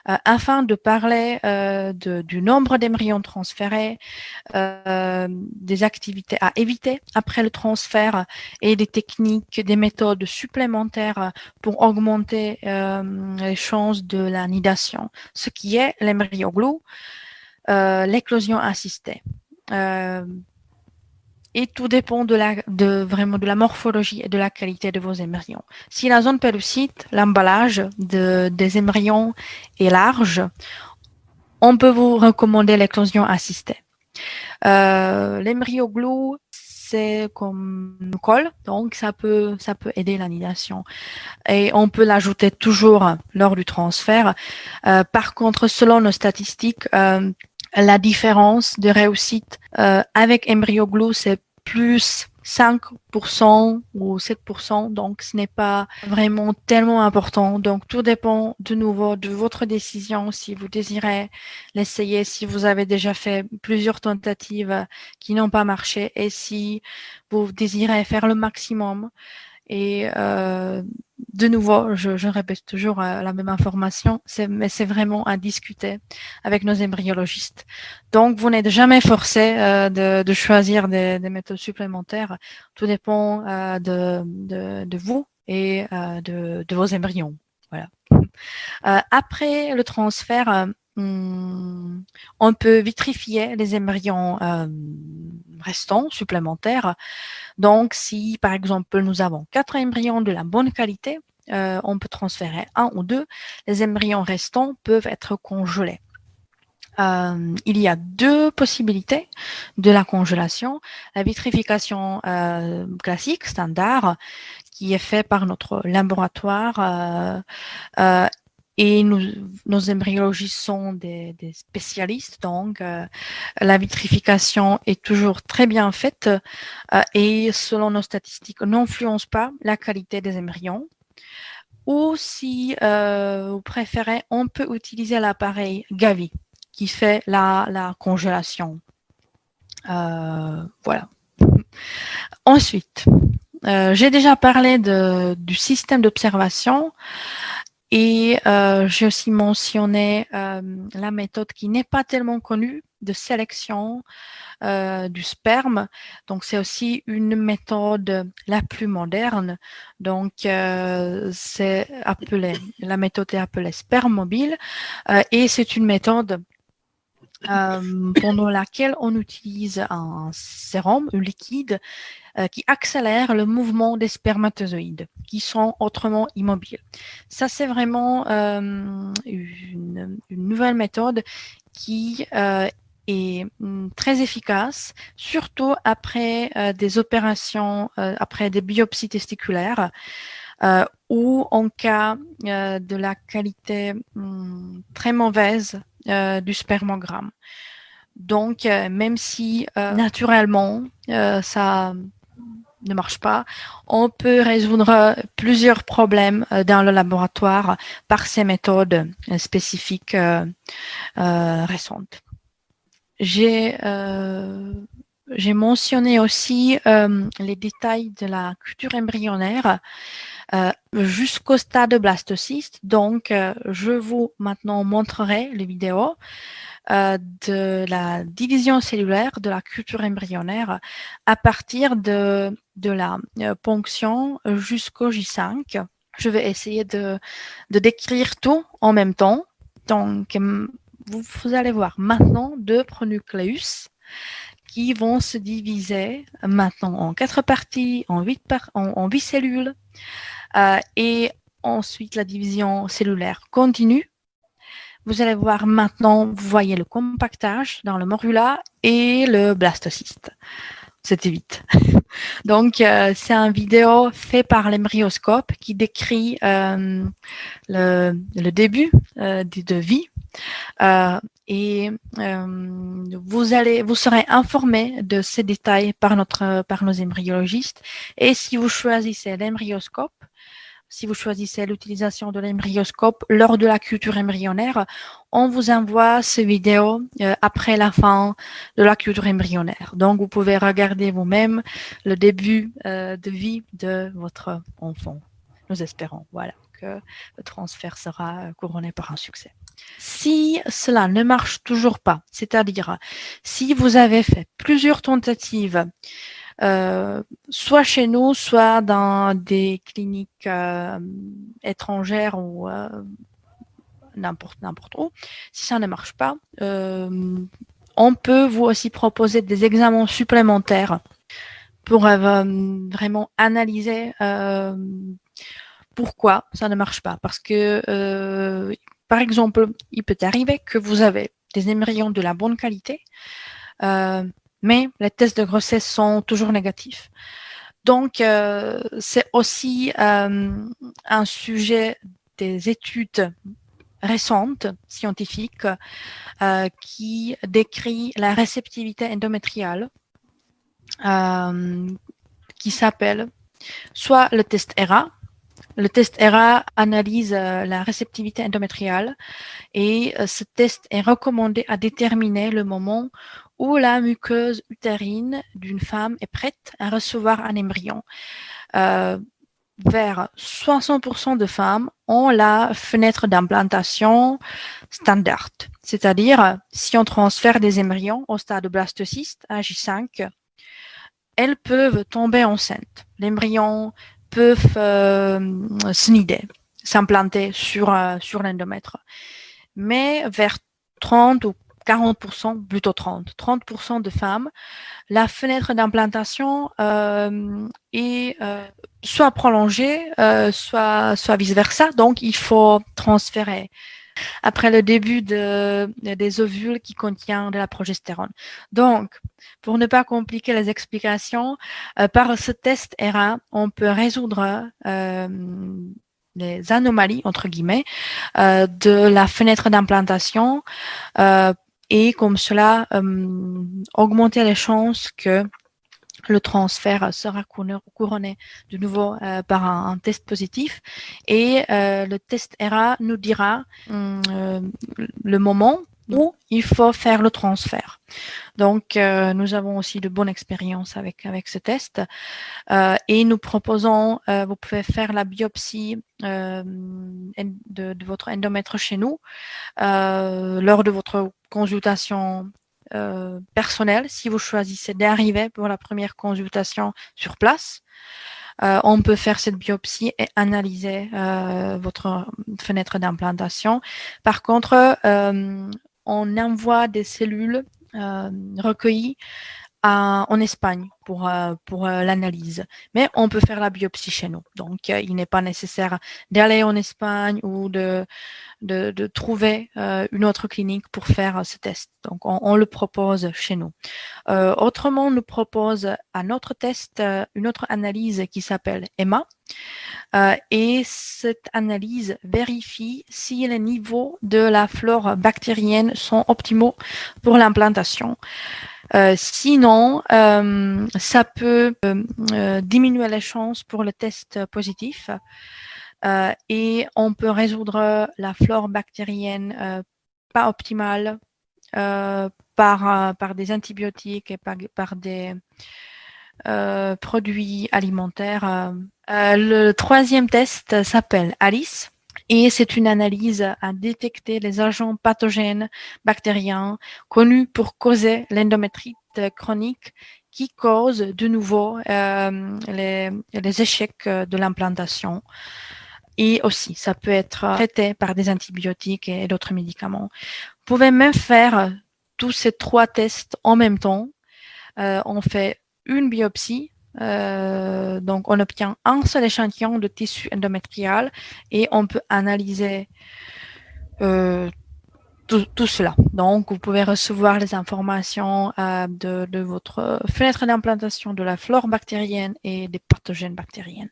afin de parler du nombre d'embryons transférés, des activités à éviter après le transfert et des techniques, des méthodes supplémentaires pour augmenter les chances de la nidation, ce qui est l'embryo-glue, l'éclosion assistée. Et tout dépend vraiment de la morphologie et de la qualité de vos embryons. Si la zone pellucide, l'emballage des embryons est large, on peut vous recommander l'éclosion assistée. L'embryo-glue, c'est comme une colle, donc ça peut aider la nidation. Et on peut l'ajouter toujours lors du transfert. Par contre, selon nos statistiques, la différence de réussite avec embryo-glue, c'est plus 5% ou 7%, donc ce n'est pas vraiment tellement important. Donc tout dépend de nouveau de votre décision si vous désirez l'essayer, si vous avez déjà fait plusieurs tentatives qui n'ont pas marché et si vous désirez faire le maximum. Et de nouveau, je répète toujours la même information, mais c'est vraiment à discuter avec nos embryologistes. Donc, vous n'êtes jamais forcé de choisir des méthodes supplémentaires. Tout dépend de vous et de vos embryons. Voilà. Après le transfert, on peut vitrifier les embryons restants, supplémentaires. Donc, si par exemple nous avons 4 embryons de la bonne qualité, on peut transférer 1 ou 2. Les embryons restants peuvent être congelés. Il y a 2 possibilités de la congélation. La vitrification classique, standard, qui est faite par notre laboratoire et nos embryologistes sont des spécialistes, donc la vitrification est toujours très bien faite et selon nos statistiques, n'influence pas la qualité des embryons. Ou si vous préférez, on peut utiliser l'appareil Gavi qui fait la congélation. Voilà. Ensuite, j'ai déjà parlé du système d'observation. Et j'ai aussi mentionné la méthode qui n'est pas tellement connue de sélection du sperme. Donc, c'est aussi une méthode la plus moderne. Donc, la méthode est appelée sperme mobile et c'est une méthode pendant laquelle on utilise un sérum, un liquide, qui accélère le mouvement des spermatozoïdes, qui sont autrement immobiles. Ça, c'est vraiment une nouvelle méthode qui est très efficace, surtout après des opérations, après des biopsies testiculaires, ou en cas de la qualité très mauvaise du spermogramme. Donc, même si naturellement ça ne marche pas, on peut résoudre plusieurs problèmes dans le laboratoire par ces méthodes spécifiques récentes. J'ai mentionné aussi les détails de la culture embryonnaire jusqu'au stade de blastocyste. Donc, je vous maintenant montrerai les vidéos de la division cellulaire de la culture embryonnaire à partir de la ponction jusqu'au J5. Je vais essayer de décrire tout en même temps. Donc, vous allez voir maintenant deux pronucléus qui vont se diviser maintenant en 4 parties, en 8 cellules, et ensuite la division cellulaire continue. Vous allez voir maintenant, vous voyez le compactage dans le morula et le blastocyste. C'était vite. Donc, c'est un vidéo fait par l'embryoscope qui décrit le début de vie. Vous serez informé de ces détails par nos embryologistes. Et si vous choisissez l'embryoscope, si vous choisissez l'utilisation de l'embryoscope lors de la culture embryonnaire, on vous envoie ces vidéos après la fin de la culture embryonnaire. Donc, vous pouvez regarder vous-même le début de vie de votre enfant. Nous espérons, voilà, que le transfert sera couronné par un succès. Si cela ne marche toujours pas, c'est-à-dire si vous avez fait plusieurs tentatives, soit chez nous, soit dans des cliniques étrangères ou n'importe où, si ça ne marche pas, on peut vous aussi proposer des examens supplémentaires pour vraiment analyser pourquoi ça ne marche pas. Parce que, par exemple, il peut arriver que vous avez des embryons de la bonne qualité, mais les tests de grossesse sont toujours négatifs. Donc, c'est aussi un sujet des études récentes, scientifiques, qui décrit la réceptivité endométriale, qui s'appelle soit le test ERA. Le test ERA analyse la réceptivité endométriale et ce test est recommandé à déterminer le moment où la muqueuse utérine d'une femme est prête à recevoir un embryon. Vers 60% de femmes ont la fenêtre d'implantation standard, c'est-à-dire si on transfère des embryons au stade de blastocyste à J5, elles peuvent tomber enceintes. L'embryon peuvent se nider, s'implanter sur l'endomètre. Mais vers 30 ou 40%, plutôt 30% de femmes, la fenêtre d'implantation est soit prolongée, soit vice-versa. Donc, il faut transférer après le début des ovules qui contiennent de la progestérone. Donc, pour ne pas compliquer les explications, par ce test ERA, on peut résoudre les anomalies, entre guillemets, de la fenêtre d'implantation et comme cela, augmenter les chances que le transfert sera couronné de nouveau par un test positif et le test ERA nous dira le moment où il faut faire le transfert. Donc, nous avons aussi de bonnes expériences avec ce test et nous proposons, vous pouvez faire la biopsie de votre endomètre chez nous lors de votre consultation personnelle, si vous choisissez d'arriver pour la première consultation sur place. On peut faire cette biopsie et analyser votre fenêtre d'implantation. Par contre, on envoie des cellules recueillies en Espagne pour l'analyse. Mais on peut faire la biopsie chez nous. Donc, il n'est pas nécessaire d'aller en Espagne ou de trouver une autre clinique pour faire ce test. Donc, on le propose chez nous. Autrement, on nous propose un autre test, une autre analyse qui s'appelle EMA. Et cette analyse vérifie si les niveaux de la flore bactérienne sont optimaux pour l'implantation. Sinon, ça peut diminuer les chances pour le test positif et on peut résoudre la flore bactérienne pas optimale par des antibiotiques et par des produits alimentaires. Le troisième test s'appelle ALICE. Et c'est une analyse à détecter les agents pathogènes bactériens connus pour causer l'endométrite chronique qui cause de nouveau les échecs de l'implantation. Et aussi, ça peut être traité par des antibiotiques et d'autres médicaments. Vous pouvez même faire tous ces 3 tests en même temps. On fait une biopsie. Donc, on obtient un seul échantillon de tissu endométrial et on peut analyser tout cela. Donc, vous pouvez recevoir les informations de votre fenêtre d'implantation, de la flore bactérienne et des pathogènes bactériennes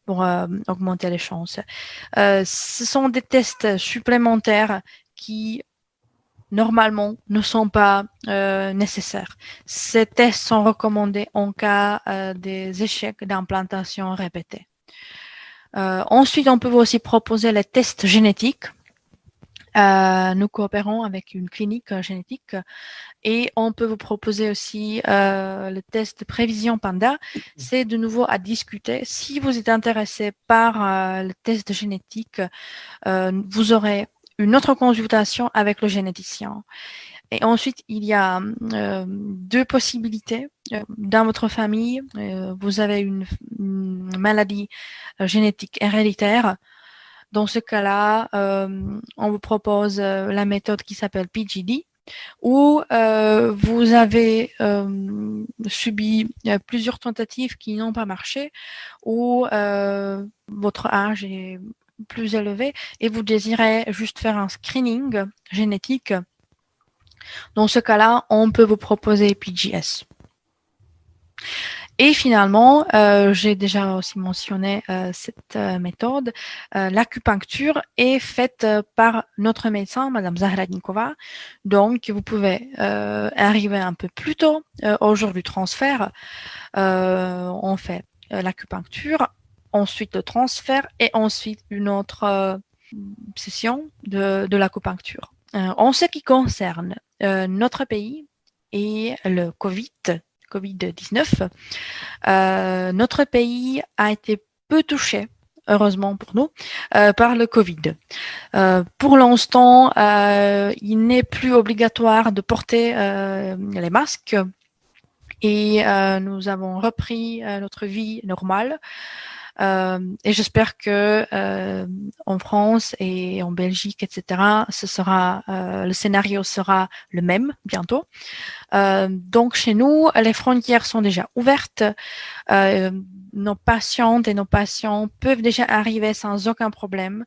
pour augmenter les chances. Ce sont des tests supplémentaires qui normalement ne sont pas nécessaires. Ces tests sont recommandés en cas des échecs d'implantation répétés. Ensuite, on peut aussi proposer les tests génétiques. Nous coopérons avec une clinique génétique et on peut vous proposer aussi le test de prévision PANDA. C'est de nouveau à discuter. Si vous êtes intéressé par le test génétique, vous aurez une autre consultation avec le généticien. Et ensuite, il y a 2 possibilités. Dans votre famille, vous avez une maladie génétique héréditaire. Dans ce cas-là, on vous propose la méthode qui s'appelle PGD, où vous avez subi plusieurs tentatives qui n'ont pas marché, ou votre âge est plus élevé et vous désirez juste faire un screening génétique. Dans ce cas-là, on peut vous proposer PGS. Et finalement, j'ai déjà aussi mentionné cette méthode. L'acupuncture est faite par notre médecin, Madame Zahradnikova. Donc, vous pouvez arriver un peu plus tôt au jour du transfert. On fait l'acupuncture, ensuite le transfert et ensuite une autre session de l'acupuncture. En ce qui concerne notre pays et le Covid-19, notre pays a été peu touché, heureusement pour nous, par le Covid. Pour l'instant, il n'est plus obligatoire de porter les masques et nous avons repris notre vie normale. Et j'espère que en France et en Belgique, etc., le scénario sera le même bientôt. Donc chez nous, les frontières sont déjà ouvertes. Nos patientes et nos patients peuvent déjà arriver sans aucun problème.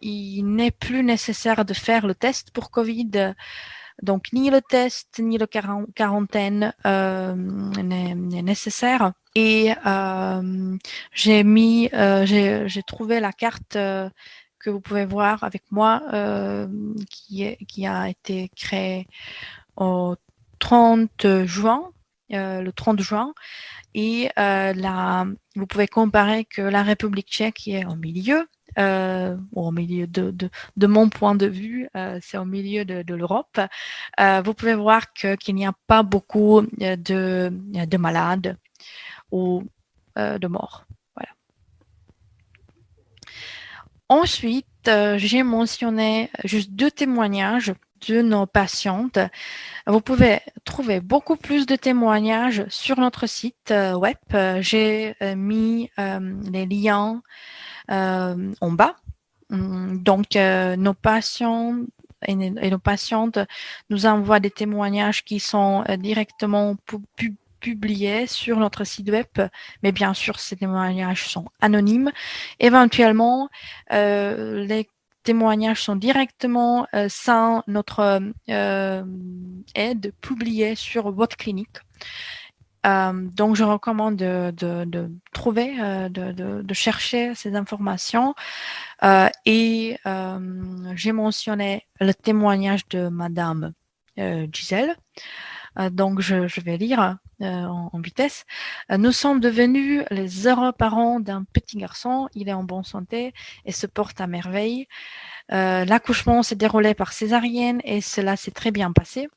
Il n'est plus nécessaire de faire le test pour Covid. Donc ni le test ni le quarantaine n'est nécessaire. Et j'ai trouvé la carte que vous pouvez voir avec moi qui a été créée au 30 juin, le 30 juin. Et là, vous pouvez comparer que la République tchèque qui est au milieu, au milieu de mon point de vue, c'est au milieu de l'Europe. Vous pouvez voir qu'il n'y a pas beaucoup de malades ou de morts. Voilà. Ensuite, j'ai mentionné juste 2 témoignages de nos patientes. Vous pouvez trouver beaucoup plus de témoignages sur notre site web. J'ai mis les liens en bas. Donc, nos patients et nos patientes nous envoient des témoignages qui sont directement publiés sur notre site web, mais bien sûr, ces témoignages sont anonymes. Éventuellement, les témoignages sont directement sans notre aide publiée sur votre clinique. Donc, je recommande de trouver, de chercher ces informations. Et j'ai mentionné le témoignage de Madame Gisèle. Donc, je vais lire en vitesse. Nous sommes devenus les heureux parents d'un petit garçon. Il est en bonne santé et se porte à merveille. L'accouchement s'est déroulé par césarienne et cela s'est très bien passé.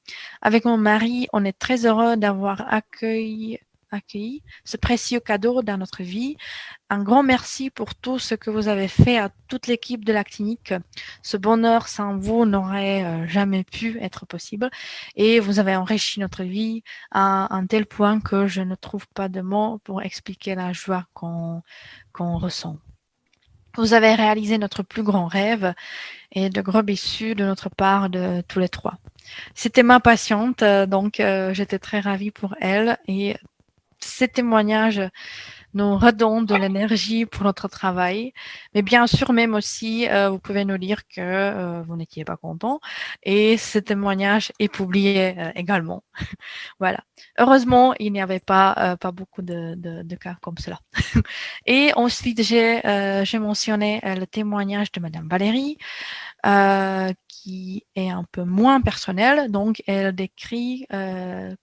Avec mon mari, on est très heureux d'avoir accueilli ce précieux cadeau dans notre vie. Un grand merci pour tout ce que vous avez fait à toute l'équipe de la clinique. Ce bonheur sans vous n'aurait jamais pu être possible et vous avez enrichi notre vie à un tel point que je ne trouve pas de mots pour expliquer la joie qu'on ressent. Vous avez réalisé notre plus grand rêve et de gros bisous de notre part de tous les trois. C'était ma patiente, donc j'étais très ravie pour elle et ces témoignages nous redonnent de l'énergie pour notre travail. Mais bien sûr, même aussi, vous pouvez nous dire que vous n'étiez pas content et ce témoignage est publié également. Voilà. Heureusement, il n'y avait pas beaucoup de cas comme cela. Et ensuite, j'ai mentionné le témoignage de Madame Valérie, qui est un peu moins personnelle. Donc, elle décrit elle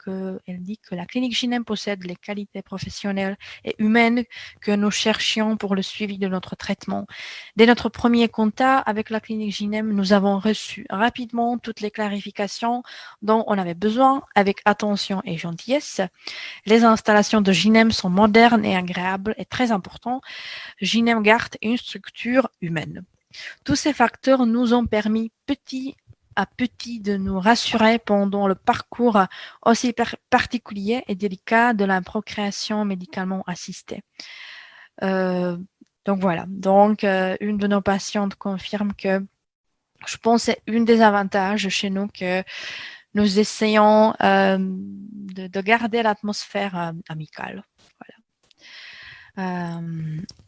dit que la clinique Ginem possède les qualités professionnelles et humaines que nous cherchions pour le suivi de notre traitement. Dès notre premier contact avec la clinique Ginem, nous avons reçu rapidement toutes les clarifications dont on avait besoin avec attention et gentillesse. Les installations de Ginem sont modernes et agréables et très importants. Ginem garde une structure humaine. Tous ces facteurs nous ont permis petit à petit de nous rassurer pendant le parcours aussi particulier et délicat de la procréation médicalement assistée. Donc voilà, donc une de nos patientes confirme que je pense que c'est une des avantages chez nous que nous essayons de garder l'atmosphère amicale.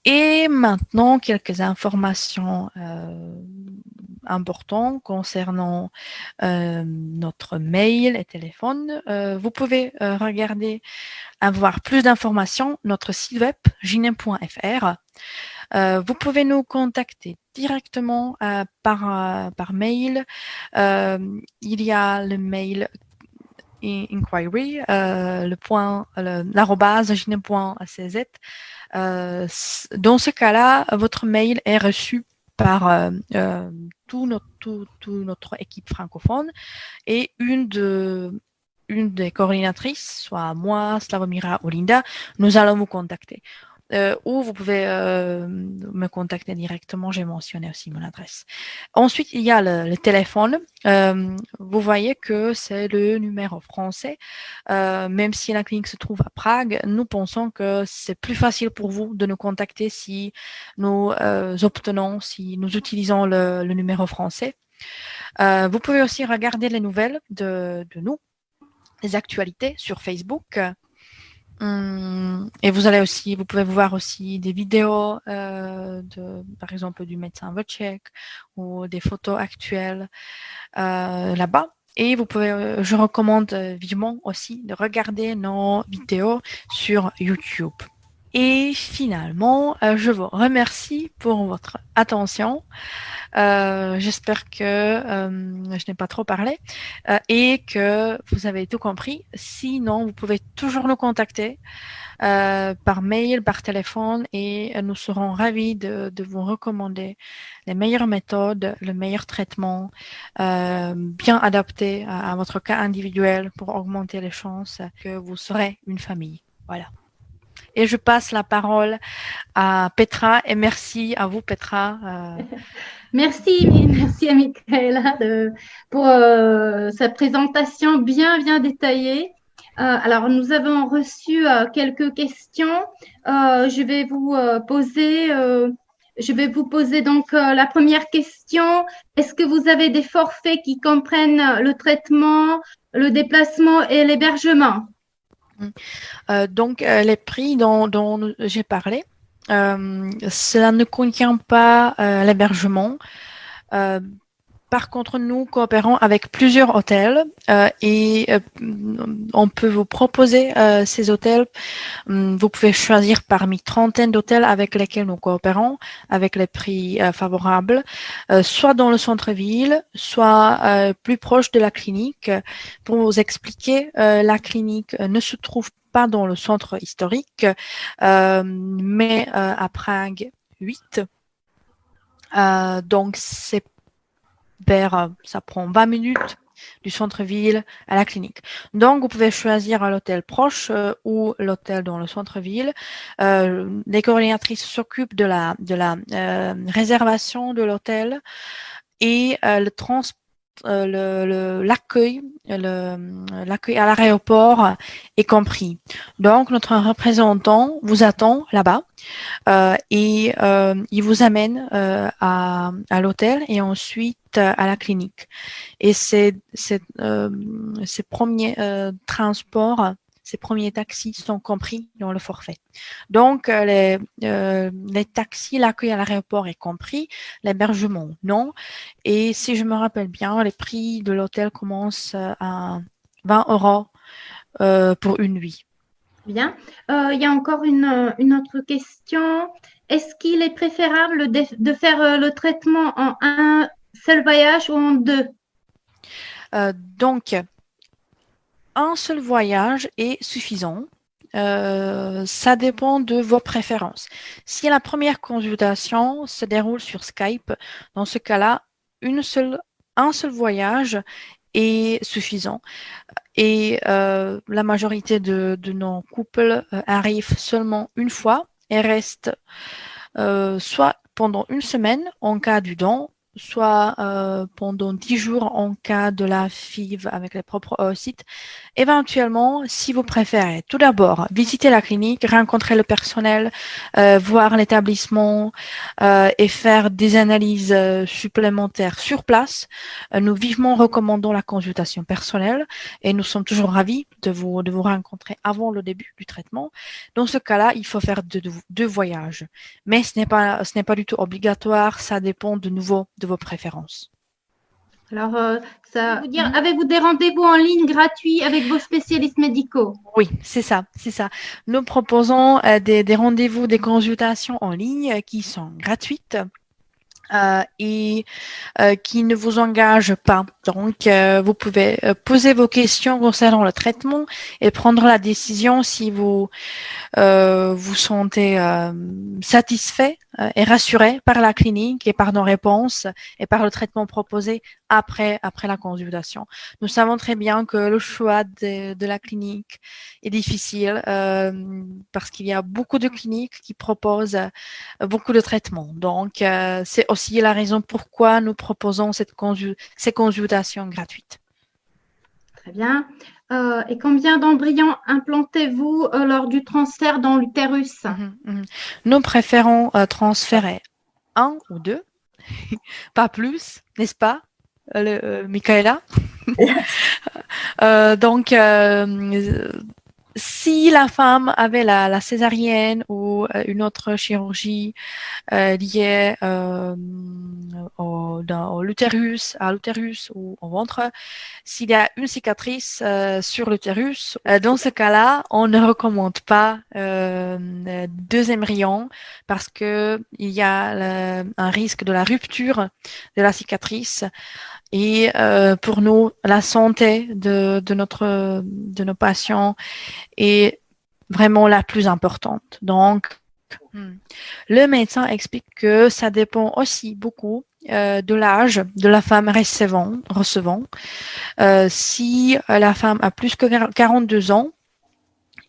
Et maintenant, quelques informations importantes concernant notre mail et téléphone. Vous pouvez regarder, avoir plus d'informations, notre site web, ginem.fr. Vous pouvez nous contacter directement par mail. Il y a le mail inquiry, l'arobase ginem.cz. Dans ce cas-là, votre mail est reçu par toute notre équipe francophone et une des coordinatrices, soit moi, Slavomira ou Linda, nous allons vous contacter. Ou vous pouvez me contacter directement, j'ai mentionné aussi mon adresse. Ensuite, il y a le téléphone. Vous voyez que c'est le numéro français. Même si la clinique se trouve à Prague, nous pensons que c'est plus facile pour vous de nous contacter si nous si nous utilisons le numéro français. Vous pouvez aussi regarder les nouvelles de nous, les actualités sur Facebook. Et vous pouvez voir aussi des vidéos par exemple du médecin Wojciech ou des photos actuelles là-bas. Et je recommande vivement aussi de regarder nos vidéos sur YouTube. Et finalement, je vous remercie pour votre attention. J'espère que je n'ai pas trop parlé et que vous avez tout compris. Sinon, vous pouvez toujours nous contacter par mail, par téléphone et nous serons ravis de vous recommander les meilleures méthodes, le meilleur traitement bien adapté à votre cas individuel pour augmenter les chances que vous serez une famille. Voilà. Et je passe la parole à Petra et merci à vous, Petra. Merci à Michaela pour sa présentation bien détaillée. Alors, nous avons reçu quelques questions. Je vais vous poser Je vais vous poser donc la première question. Est-ce que vous avez des forfaits qui comprennent le traitement, le déplacement et l'hébergement? Donc, les prix dont j'ai parlé, cela ne contient pas l'hébergement. Par contre, nous coopérons avec plusieurs hôtels et on peut vous proposer ces hôtels. Vous pouvez choisir parmi trentaine d'hôtels avec lesquels nous coopérons, avec les prix favorables, soit dans le centre-ville, soit plus proche de la clinique. Pour vous expliquer, la clinique ne se trouve pas dans le centre historique, mais à Prague 8. Donc, ça prend 20 minutes du centre-ville à la clinique. Donc, vous pouvez choisir l'hôtel proche ou l'hôtel dans le centre-ville. Les coordinatrices s'occupent de la réservation de l'hôtel et l'accueil à l'aéroport est compris. Donc, notre représentant vous attend là-bas et il vous amène à l'hôtel et ensuite à la clinique. Et ces premiers transports, ces premiers taxis sont compris dans le forfait. Donc, les taxis, l'accueil à l'aéroport est compris, l'hébergement, non. Et si je me rappelle bien, les prix de l'hôtel commencent à 20 € pour une nuit. Bien. Il y a encore une autre question. Est-ce qu'il est préférable de faire le traitement en un seul voyage ou en deux? Donc, un seul voyage est suffisant. Ça dépend de vos préférences. Si la première consultation se déroule sur Skype, dans ce cas-là, un seul voyage est suffisant. Et la majorité de nos couples arrivent seulement une fois et restent soit pendant une semaine en cas du don, soit pendant 10 jours en cas de la FIV avec les propres oocytes. Éventuellement, si vous préférez, tout d'abord, visiter la clinique, rencontrer le personnel, voir l'établissement et faire des analyses supplémentaires sur place, nous vivement recommandons la consultation personnelle et nous sommes toujours ravis de vous rencontrer avant le début du traitement. Dans ce cas-là, il faut faire deux voyages. Mais ce n'est pas du tout obligatoire, ça dépend de nouveau de vos préférences. Alors, avez-vous des rendez-vous en ligne gratuits avec vos spécialistes médicaux? Oui, c'est ça. Nous proposons des rendez-vous, des consultations en ligne qui sont gratuites et qui ne vous engagent pas. Donc, vous pouvez poser vos questions concernant le traitement et prendre la décision si vous vous sentez satisfait et rassuré par la clinique et par nos réponses et par le traitement proposé après la consultation. Nous savons très bien que le choix de la clinique est difficile parce qu'il y a beaucoup de cliniques qui proposent beaucoup de traitements. Donc, c'est aussi la raison pourquoi nous proposons ces consultations gratuites. Très bien. Et combien d'embryons implantez-vous lors du transfert dans l'utérus? Nous préférons transférer 1 ou 2, pas plus, n'est-ce pas, Michaela? Donc, si la femme avait la césarienne ou une autre chirurgie liée à l'utérus ou au ventre, s'il y a une cicatrice sur l'utérus, dans ce cas-là, on ne recommande pas deux embryons parce que il y a un risque de la rupture de la cicatrice. Et pour nous, la santé de nos patients est vraiment la plus importante. Donc, le médecin explique que ça dépend aussi beaucoup de l'âge de la femme recevant. Si la femme a plus que 42 ans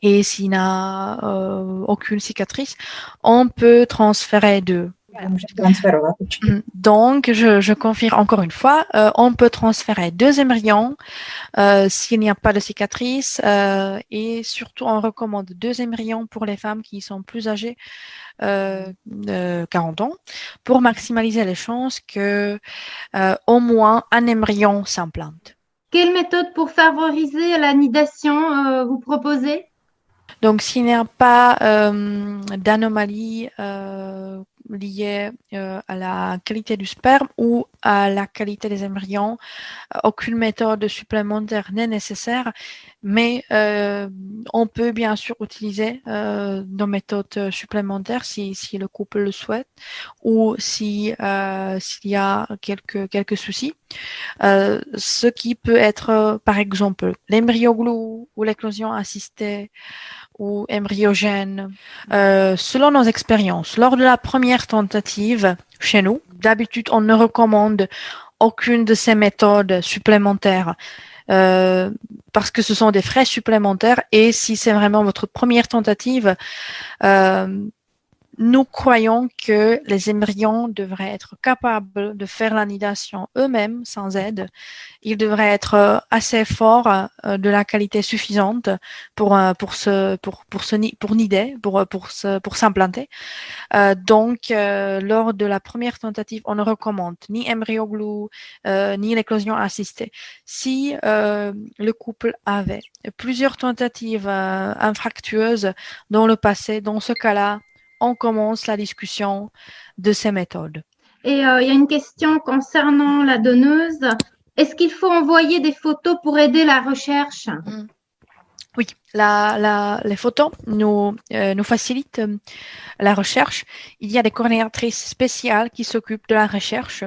et s'il n'a aucune cicatrice, on peut transférer 2. Můžeme transferovat určitě. Donc, je confirme encore une fois, on peut transférer 2 embryons s'il n'y a pas de cicatrice et surtout on recommande 2 embryons pour les femmes qui sont plus âgées de 40 ans pour maximaliser les chances que au moins un embryon s'implante. Quelle méthode pour favoriser la nidation vous proposez? Donc, s'il n'y a pas d'anomalie liée à la qualité du sperme ou à la qualité des embryons, aucune méthode supplémentaire n'est nécessaire, mais on peut bien sûr utiliser nos méthodes supplémentaires si le couple le souhaite ou s'il y a quelques soucis. Ce qui peut être, par exemple, l'embryo-glue ou l'éclosion assistée ou embryogène. Selon nos expériences, lors de la première tentative chez nous, d'habitude, on ne recommande aucune de ces méthodes supplémentaires parce que ce sont des frais supplémentaires et si c'est vraiment votre première tentative, nous croyons que les embryons devraient être capables de faire la nidation eux-mêmes sans aide. Ils devraient être assez forts, de la qualité suffisante pour nider, pour s'implanter. Donc, lors de la première tentative, on ne recommande ni embryo-glue, ni l'éclosion assistée. Si le couple avait plusieurs tentatives infructueuses dans le passé, dans ce cas-là, on commence la discussion de ces méthodes. Et il y a une question concernant la donneuse. Est-ce qu'il faut envoyer des photos pour aider la recherche? Oui, les photos nous facilitent la recherche. Il y a des coordinatrices spéciales qui s'occupent de la recherche.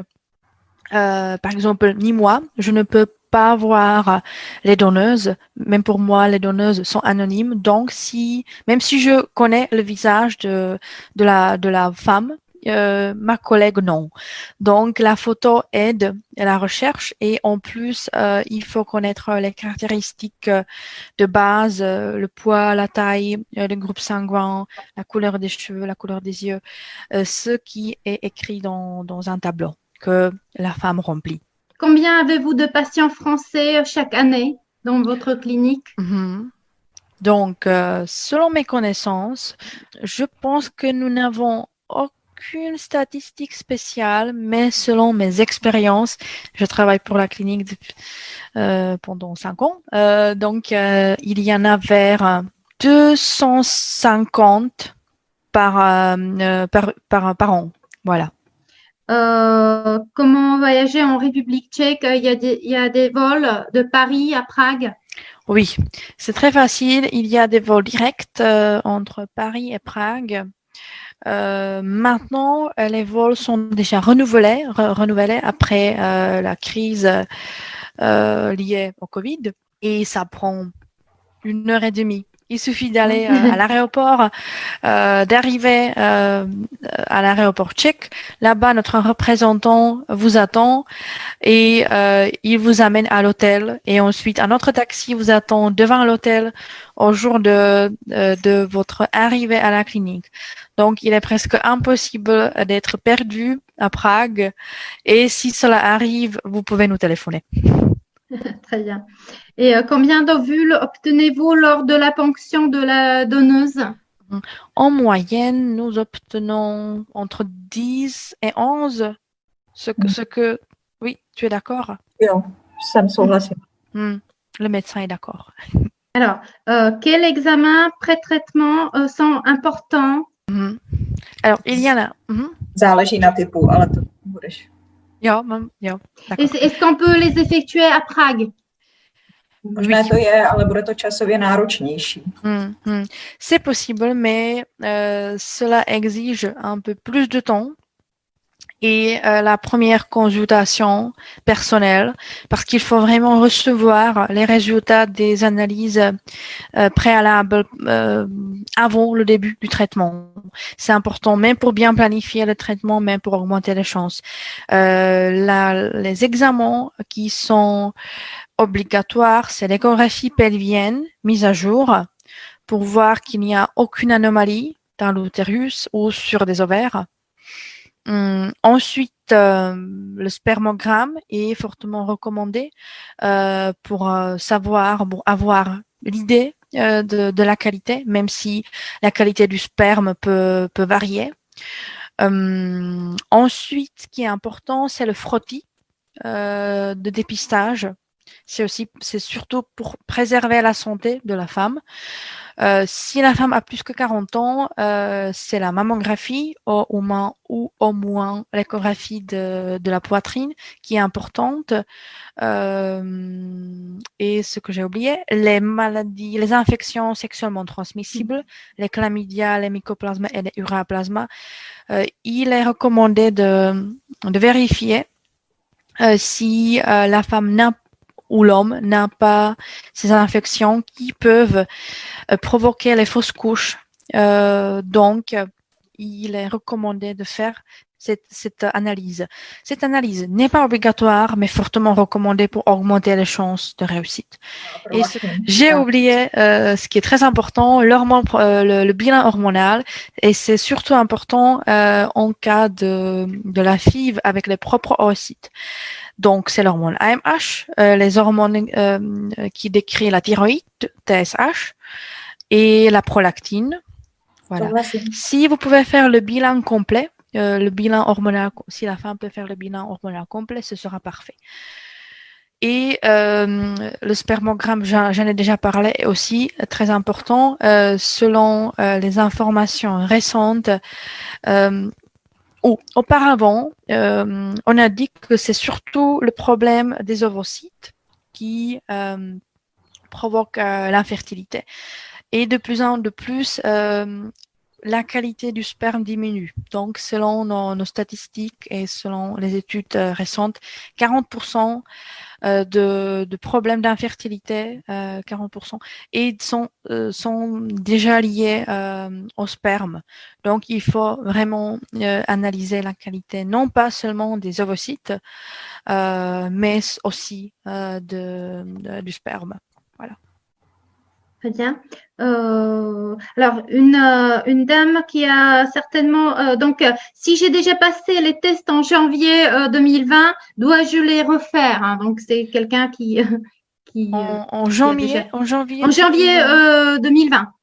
Par exemple, ni moi, je ne peux pas voir les donneuses. Même pour moi, les donneuses sont anonymes. Donc, même si je connais le visage de la femme, ma collègue non. Donc, la photo aide à la recherche et en plus, il faut connaître les caractéristiques de base, le poids, la taille, le groupe sanguin, la couleur des cheveux, la couleur des yeux, ce qui est écrit dans un tableau que la femme remplit. Combien avez-vous de patients français chaque année dans votre clinique? Donc, selon mes connaissances, je pense que nous n'avons aucune statistique spéciale, mais selon mes expériences, je travaille pour la clinique pendant 5 ans, donc il y en a vers 250 par an. Voilà. Comment voyager en République tchèque? Il y a des vols de Paris à Prague? Oui, c'est très facile. Il y a des vols directs entre Paris et Prague. Maintenant, les vols sont déjà renouvelés après la crise liée au Covid et ça prend 1h30. Il suffit d'aller à l'aéroport, d'arriver à l'aéroport tchèque. Là-bas, notre représentant vous attend et il vous amène à l'hôtel. Et ensuite, un autre taxi vous attend devant l'hôtel au jour de votre arrivée à la clinique. Donc, il est presque impossible d'être perdu à Prague. Et si cela arrive, vous pouvez nous téléphoner. Très bien. Et combien d'ovules obtenez-vous lors de la ponction de la donneuse? En moyenne, nous obtenons entre 10 et 11. Oui, tu es d'accord? Jo, jsem souhlasím. Le médecin est d'accord. Alors, quels examens pré-traitement sont importants? Alors, il y en a. Záleží na typu, ale to budeš. Jo, d'accord. Est-ce qu'on peut les effectuer à Prague? Možná to je, ale bude to časově náročnější. C'est possible, mais cela exige un peu plus de temps et la première consultation personnelle, parce qu'il faut vraiment recevoir les résultats des analyses préalables avant le début du traitement. C'est important, même pour bien planifier le traitement, même pour augmenter les chances. Les examens qui sont obligatoires, c'est l'échographie pelvienne mise à jour pour voir qu'il n'y a aucune anomalie dans l'utérus ou sur des ovaires. Ensuite, le spermogramme est fortement recommandé pour avoir l'idée de la qualité, même si la qualité du sperme peut varier. Ensuite, ce qui est important, c'est le frottis de dépistage. C'est surtout pour préserver la santé de la femme. Si la femme a plus que 40 ans, c'est la mammographie ou au moins l'échographie de la poitrine qui est importante. Et ce que j'ai oublié, les infections sexuellement transmissibles, les chlamydia, les mycoplasma et les uréaplasma, il est recommandé de vérifier si la femme ou l'homme n'a pas ces infections qui peuvent provoquer les fausses couches. Donc, il est recommandé de faire cette analyse. Cette analyse n'est pas obligatoire, mais fortement recommandée pour augmenter les chances de réussite. Et j'ai oublié ce qui est très important, le bilan hormonal, et c'est surtout important en cas de la FIV avec les propres oocytes. Donc, c'est l'hormone AMH, les hormones qui décrivent la thyroïde, TSH, et la prolactine. Voilà. Si vous pouvez faire le bilan complet, le bilan hormonal, si la femme peut faire le bilan hormonal complet, ce sera parfait. Et le spermogramme, j'en ai déjà parlé aussi, très important. Selon les informations récentes, auparavant, on a dit que c'est surtout le problème des ovocytes qui provoque l'infertilité. Et de plus en plus, la qualité du sperme diminue. Donc, selon nos statistiques et selon les études récentes, 40% de problèmes d'infertilité, 40%, et sont déjà liés au sperme. Donc, il faut vraiment analyser la qualité, non pas seulement des ovocytes, mais aussi du sperme. Voilà. Très bien. Alors, une dame qui a certainement… donc, si j'ai déjà passé les tests en janvier 2020, dois-je les refaire, hein? Donc, c'est quelqu'un qui… en janvier 2020.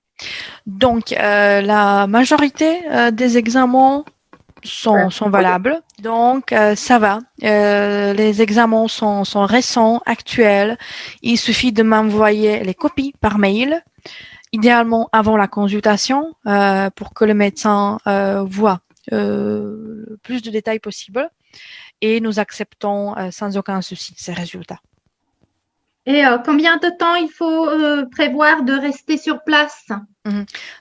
Donc, la majorité des examens sont valables. Donc, ça va. Les examens sont récents, actuels. Il suffit de m'envoyer les copies par mail, idéalement avant la consultation, pour que le médecin voit plus de détails possible. Et nous acceptons sans aucun souci ces résultats. Et combien de temps il faut prévoir de rester sur place?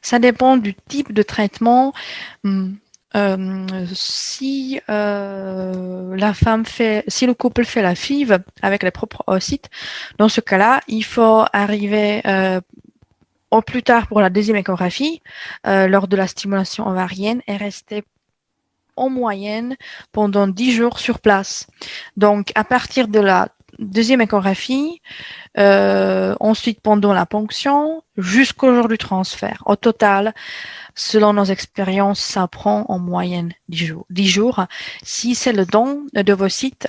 Ça dépend du type de traitement. Si si le couple fait la FIV avec les propres oocytes, dans ce cas-là, il faut arriver au plus tard pour la deuxième échographie lors de la stimulation ovarienne et rester en moyenne pendant 10 jours sur place. Donc, à partir de la deuxième échographie, ensuite pendant la ponction, jusqu'au jour du transfert. Au total, selon nos expériences, ça prend en moyenne 10 jours. Si c'est le don d'ovocytes,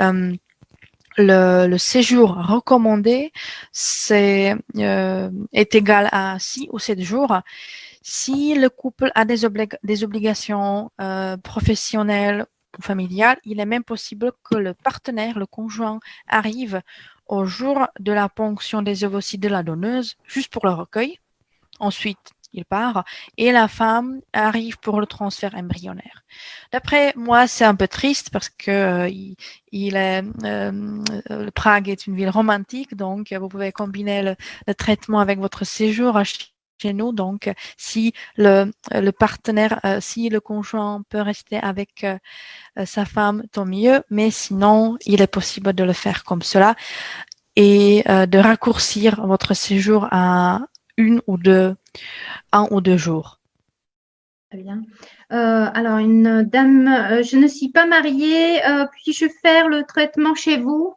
le séjour recommandé est égal à 6 ou 7 jours. Si le couple a des obligations professionnelles ou familiales, il est même possible que le partenaire, le conjoint, arrive au jour de la ponction des ovocytes de la donneuse, juste pour le recueil. Ensuite, il part et la femme arrive pour le transfert embryonnaire. D'après moi, c'est un peu triste parce que Prague est une ville romantique, donc vous pouvez combiner le traitement avec votre séjour chez nous. Donc, si le partenaire, si le conjoint peut rester avec sa femme, tant mieux. Mais sinon, il est possible de le faire comme cela et de raccourcir votre séjour à 1 ou 2 jours. Très bien. Alors, une dame, je ne suis pas mariée, puis-je faire le traitement chez vous?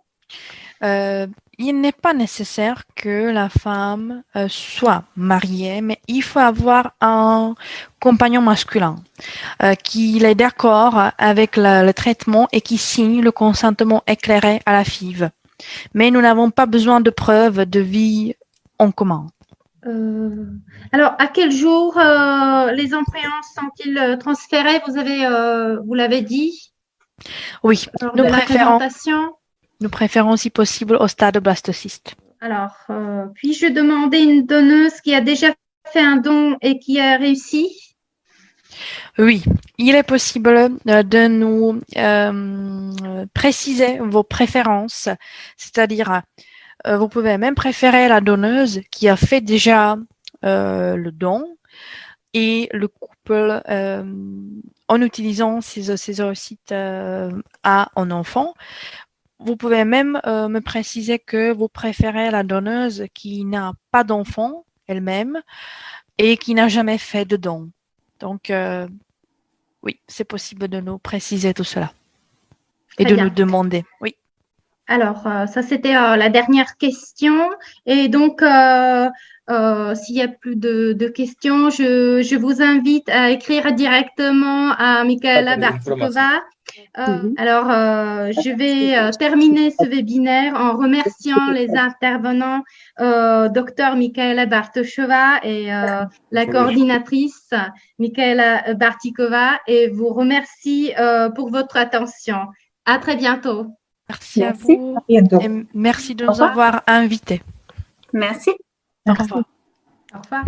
il n'est pas nécessaire que la femme soit mariée, mais il faut avoir un compagnon masculin qui est d'accord avec le traitement et qui signe le consentement éclairé à la FIV. Mais nous n'avons pas besoin de preuves de vie en commun. Alors, à quel jour les embryons sont-ils transférés? Vous l'avez dit Oui, lors de la présentation. Nous préférons si possible au stade blastocyste. Alors, puis-je demander une donneuse qui a déjà fait un don et qui a réussi? Oui, il est possible de nous préciser vos préférences, c'est-à-dire vous pouvez même préférer la donneuse qui a fait déjà le don et le couple en utilisant ces oocytes à un enfant. Vous pouvez même me préciser que vous préférez la donneuse qui n'a pas d'enfant elle-même et qui n'a jamais fait de don. Donc, oui, c'est possible de nous préciser tout cela et de nous demander. Oui. Alors, ça, c'était la dernière question. Et donc, s'il n'y a plus de questions, je vous invite à écrire directement à Michaela Bartikova. Alors, je vais terminer ce webinaire en remerciant les intervenants, Dr Michaela Bartoshova et la coordinatrice Michaela Bartikova, et vous remercie pour votre attention. À très bientôt. Merci à vous et merci de nous avoir invités. Merci. Au revoir. Au revoir.